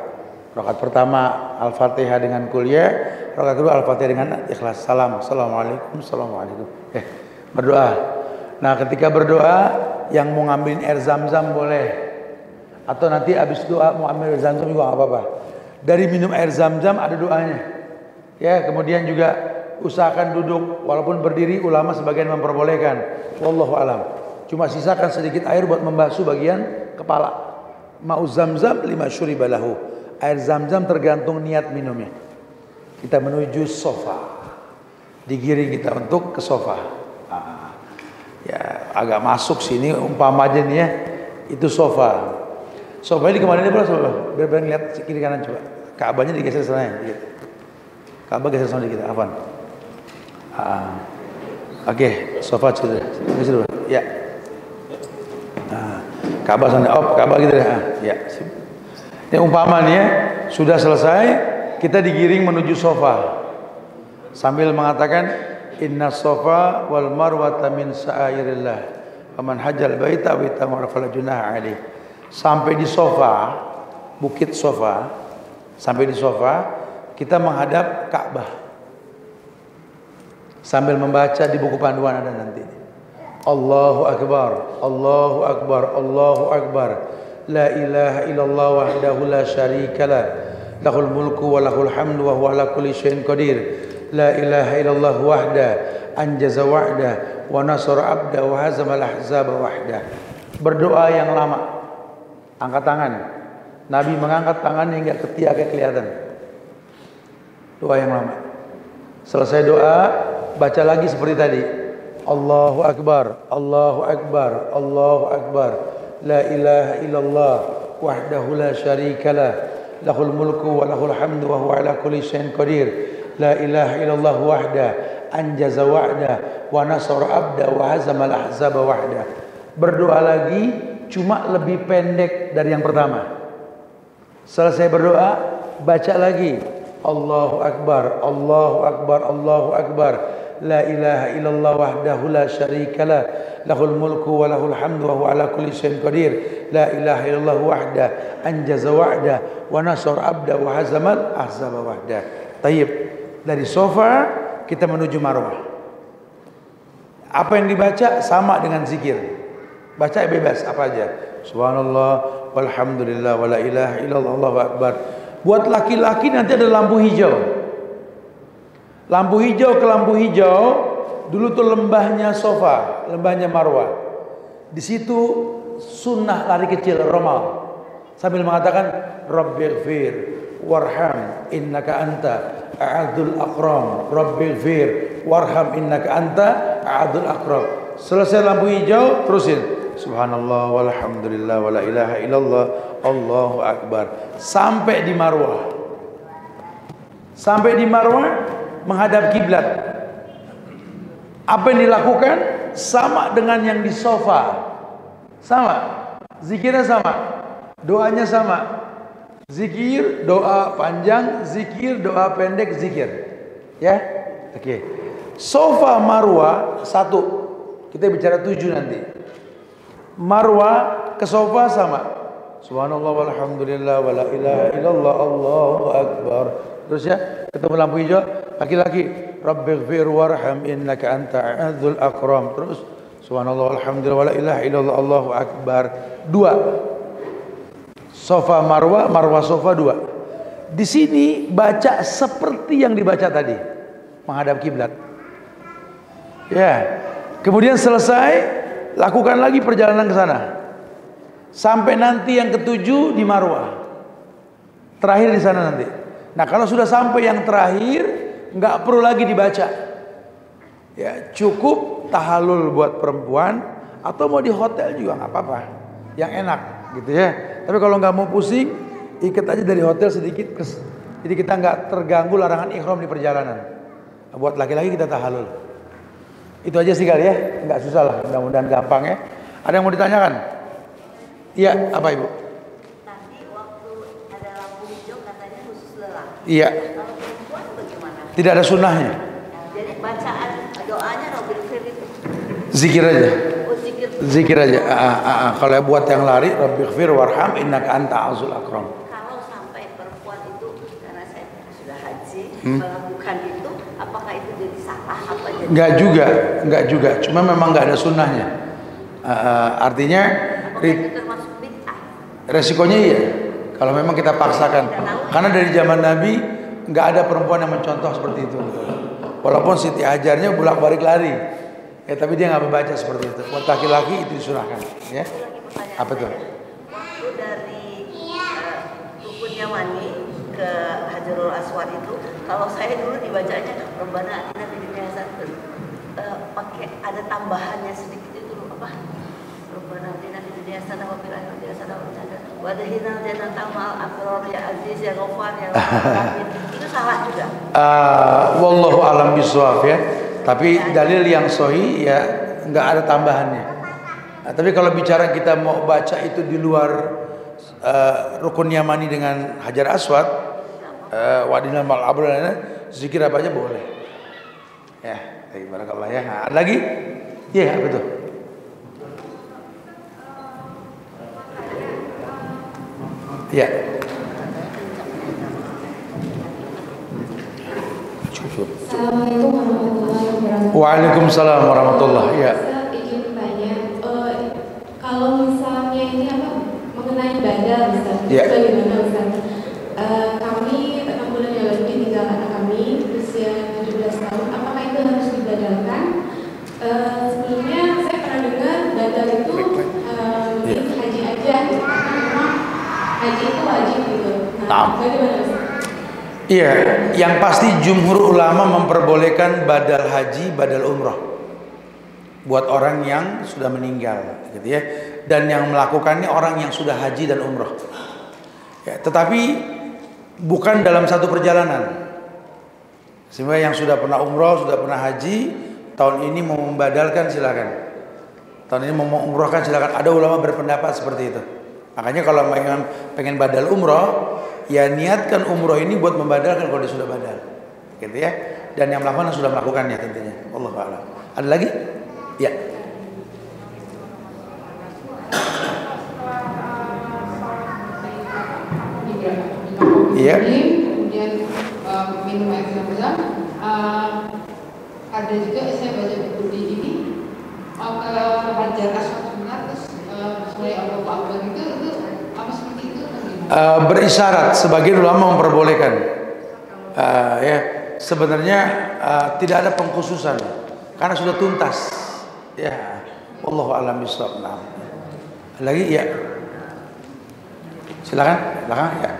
Rakaat pertama Al-Fatihah dengan Qul-Ya, rakaat kedua Al-Fatihah dengan Ikhlas. Salam, assalamualaikum, assalamualaikum. Berdoa. Nah, ketika berdoa yang mau ngambilin air Zam-Zam boleh. Atau nanti habis doa mau ambil air Zam-Zam juga nggak apa-apa. Dari minum air Zam-Zam ada doanya. Ya, kemudian juga usahakan duduk walaupun berdiri, ulama sebagian memperbolehkan. Wallahu alam. Cuma sisakan sedikit air buat membasuh bagian kepala. Ma'u Zam-Zam lima syuriba lahu. Air Zam-Zam tergantung niat minumnya. Kita menuju sofa. Digiring kita untuk ke sofa. Ya, agak masuk sini umpama aja nih ya. Itu sofa. Sofa ini kemana nih bro? Biar lihat kiri kanan coba. Ka'bahnya digeser sana ya. Ka'bah geser sana dikit. Afwan. Oke, sofa sudah. Geser dulu. Ya. Ka'bah sana. Ka'bah gitu ya. Ya. Ini umpama nih ya. Sudah selesai, kita digiring menuju sofa. Sambil mengatakan Inna sofa wal marwata min sa'airillah. Faman hajjal baita wa itamara fala junaha alaih. Sampai di sofa, bukit sofa, sampai di sofa, kita menghadap Ka'bah. Sambil membaca di buku panduan ada nanti. Allahu akbar, Allahu akbar, Allahu akbar. La ilaha illallah wahdahu la syarikalah. Lahul mulku wa lahul hamdu wa huwa ala kulli syai'in qadir. La ilaha illallah wahda anjaza wa'da wa nasara abda wa hazamal ahzaba wahda. Berdoa yang lama. Angkat tangan. Nabi mengangkat tangannya hingga ketiaknya kelihatan. Doa yang lama. Selesai doa, baca lagi seperti tadi. Allahu akbar, Allahu akbar, Allahu akbar. La ilaha illallah wahdahu la syarikalah. Lahul mulku wa lahul hamdu wa huwa ala kulli syai'in qadir. La ilaha illallah wahda anjaza wa'da wa nasara abda wa hazamal ahzaba wahda. Berdoa lagi cuma lebih pendek dari yang pertama. Selesai berdoa, baca lagi Allahu akbar, Allahu akbar, Allahu akbar. La ilaha illallah wahdahu la syarikalah. Lahul mulku wa lahul hamdu wa huwa ala kulli syai'in qadir. La ilaha illallah wahda anjaza wa'da wa nasara abda wa hazamal ahzaba wahda. Tayyib. Dari sofa kita menuju Marwah. Apa yang dibaca sama dengan zikir. Baca bebas apa aja. Subhanallah walhamdulillah wala ilaha illallah Allahu akbar. Buat laki-laki nanti ada lampu hijau. Lampu hijau ke lampu hijau. Dulu tuh lembahnya sofa, lembahnya Marwah. Di situ sunnah lari kecil romal. Sambil mengatakan Rabbighfir warham innaka anta a'adul akram. Rabbighfir warham innaka anta a'adul akram. Selesai lampu hijau terusin subhanallah walhamdulillah wala ilaha illallah Allahu akbar sampai di Marwah. Sampai di Marwah menghadap kiblat. Apa yang dilakukan sama dengan yang di sofa. Sama. Zikirnya sama. Doanya sama. Zikir, doa panjang, zikir, doa pendek, zikir. Ya? Oke. Sofa Marwah satu. Kita bicara 7 nanti. Marwah ke Safa sama. Subhanallah walhamdulillah wala ilaha illallah Allahu akbar. Terus ya, ketemu lampu hijau, laki-laki, Rabbighfir warham innaka anta a'adzul akram. Terus subhanallah walhamdulillah wala ilaha illallah Allahu akbar. 2. Safa Marwah, Marwah Safa 2. Di sini baca seperti yang dibaca tadi, menghadap kiblat. Ya. Kemudian selesai, lakukan lagi perjalanan ke sana. Sampai nanti yang ke-7 di Marwah. Terakhir di sana nanti. Nah, kalau sudah sampai yang terakhir, nggak perlu lagi dibaca. Ya, cukup tahallul buat perempuan atau mau di hotel juga nggak apa-apa. Yang enak, gitu ya. Tapi kalau nggak mau pusing, ikat aja dari hotel sedikit. Jadi kita nggak terganggu larangan ihram di perjalanan. Buat laki-laki kita tahallul. Itu aja sih kali ya, nggak susah lah. Mudah-mudahan gampang ya. Ada yang mau ditanyakan? Iya, apa Ibu? Tadi waktu ada lampu hijau katanya khusus lelaki. Iya. Kalau perempuan bagaimana? Tidak ada sunnahnya. Jadi bacaan doanya Rabbighfir itu. Zikir aja. Oh, zikir. Zikir aja. Kalau buat yang lari, Rabbighfir warham innaka anta azul akram. Kalau sampai perempuan itu, karena saya sudah haji, melakukan itu, apakah itu jadi salah apa jadi? Enggak juga. Cuma memang enggak ada sunnahnya. Artinya Itu termasuk bid'ah. resikonya iya. Kalau memang kita paksakan. Karena dari zaman Nabi enggak ada perempuan yang mencontoh seperti itu. Walaupun Siti Hajarnya bolak-balik lari. Ya tapi dia enggak membaca seperti itu. Buat laki-laki itu disunahkan, ya. Apa tuh? Waktu dari Rukun Yamani ke Hajarul Aswad itu, kalau saya dulu dibacanya Rabbana atina fid dunya hasanah, pakai ada tambahannya sedikit itu apa? Rabbana atina fid dunya hasanah wa fil akhirati hasanah wa qina adzaban nar abrar ya aziz ya ghafar ya rahim. Itu salah juga. Wallahu alam bisawab ya. Tapi dalil yang sahih ya enggak ada tambahannya. Tapi kalau bicara kita mau baca itu di luar Rukun Yamani dengan Hajar Aswad, Wadina mal abrar, zikir apa aja boleh. Ya, barakallah ya. Ada lagi? Iya, apa tuh? Ya. Assalamualaikum warahmatullahi wabarakatuh. Waalaikumsalam warahmatullahi wabarakatuh. Ya. Saya izin bertanya, kalau misalnya ini apa mengenai badal misalnya, Ya. bagaimana misalnya? Kami 6 bulan yang lalu ditinggal anak kami usia 17 tahun, apakah itu harus dibadalkan? Sebelumnya saya pernah dengar badal itu mungkin haji aja, karena memang haji itu wajib gitu. Nah, bagaimana Ustaz? Iya, yang pasti jumhur ulama memperbolehkan badal haji, badal umroh buat orang yang sudah meninggal, gitu ya. Dan yang melakukannya orang yang sudah haji dan umroh. Ya, tetapi bukan dalam satu perjalanan. Sehingga yang sudah pernah umroh, sudah pernah haji, tahun ini mau membadalkan silakan. Tahun ini mau umrohkan silakan. Ada ulama berpendapat seperti itu. Makanya kalau pengen badal umroh, ya niatkan umroh ini buat membadalkan kalau dia sudah badal, gitu ya. Dan yang melakukan sudah melakukannya tentunya. Wallahu a'lam. Ada lagi? Ya. Iya. Kemudian minum air zam-zam. Ada juga saya baca buku di ini mau ke Hajar Aswad terus mulai Allahu Akbar itu apa seperti itu? Berisyarat, sebagian ulama memperbolehkan. Ya, sebenarnya tidak ada pengkhususan karena sudah tuntas. Ya, wallahu a'lam bishawab. Lagi ya. Silakan, ya.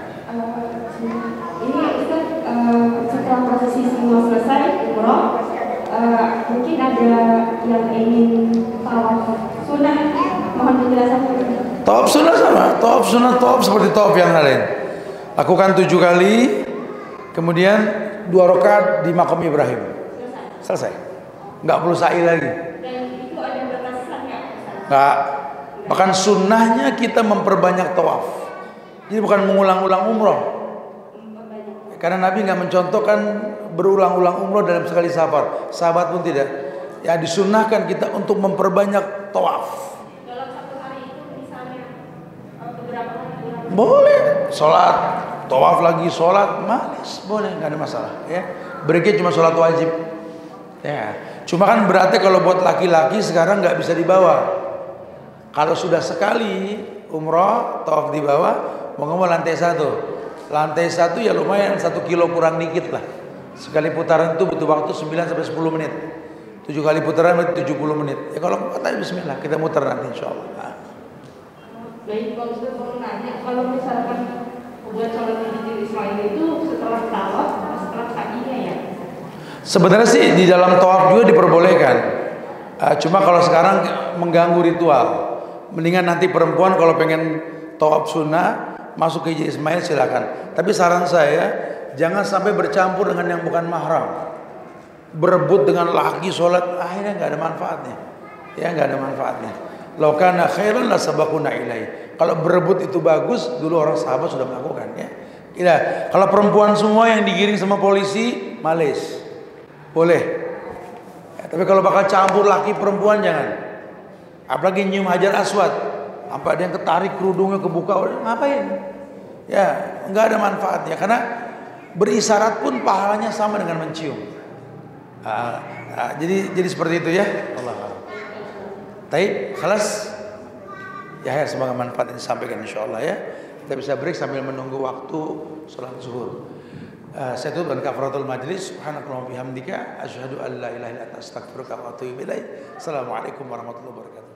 Ini Ustaz, setelah prosesi semua selesai umroh, mungkin ada yang ingin tawaf sunnah, mohon penjelasan. Tawaf sunnah sama, tawaf seperti tawaf yang lain. Lakukan 7 kali, kemudian 2 rakaat di makam Ibrahim. Selesai. Nggak perlu sa'i lagi. Dan itu ada batasan nggak? Nggak. Bahkan sunnahnya kita memperbanyak tawaf. Jadi bukan mengulang-ulang umroh. Karena Nabi nggak mencontohkan berulang-ulang umroh dalam sekali safar. Sahabat pun tidak. Ya disunnahkan kita untuk memperbanyak tawaf. Dalam satu hari itu misalnya beberapa kali. Boleh. Sholat, tawaf lagi, sholat, manis, boleh, nggak ada masalah. Ya, breaknya cuma sholat wajib. Ya, cuma kan berarti kalau buat laki-laki sekarang nggak bisa dibawa. Kalau sudah sekali umroh, tawaf di bawah, mau ngomong lantai 1. Lantai 1 ya lumayan 1 kilo kurang dikit lah. Sekali putaran itu butuh waktu 9 sampai 10 menit. 7 kali putaran berarti 70 menit. Ya kalau kata bismillah kita muter nanti insyaallah. Nah. Baik, Pak Ustaz mau nanya, kalau misalkan buat sholat di Hijri Ismail itu setelah tawaf atau setelah sa'inya ya? Sebenarnya sih di dalam tawaf juga diperbolehkan. Cuma kalau sekarang mengganggu ritual. Mendingan nanti perempuan kalau pengen tawaf sunnah masuk ke Hijri Ismail silakan. Tapi saran saya jangan sampai bercampur dengan yang bukan mahram. Berebut dengan laki sholat akhirnya nggak ada manfaatnya. Ya nggak ada manfaatnya. Lau kana khairan la sabaquna ilaihi. Kalau berebut itu bagus, dulu orang sahabat sudah melakukan ya. Tidak. Kalau perempuan semua yang digiring sama polisi, males. Boleh. Ya, tapi kalau bakal campur laki perempuan jangan. Apalagi nyium hajar aswad. Apa ada yang ketarik kerudungnya kebuka, ngapain? Ya, nggak ada manfaatnya karena berisyarat pun pahalanya sama dengan mencium. Jadi seperti itu ya. Allah. Baik, khalas. Ya, semoga manfaat yang disampaikan insyaallah ya. Kita bisa break sambil menunggu waktu sholat zuhur. Saya tutup dengan kafaratul majlis. Subhanakallahumma bihamdika asyhadu an la ilaha illa anta astaghfiruka wa atubu ilaik. Assalamualaikum warahmatullahi wabarakatuh.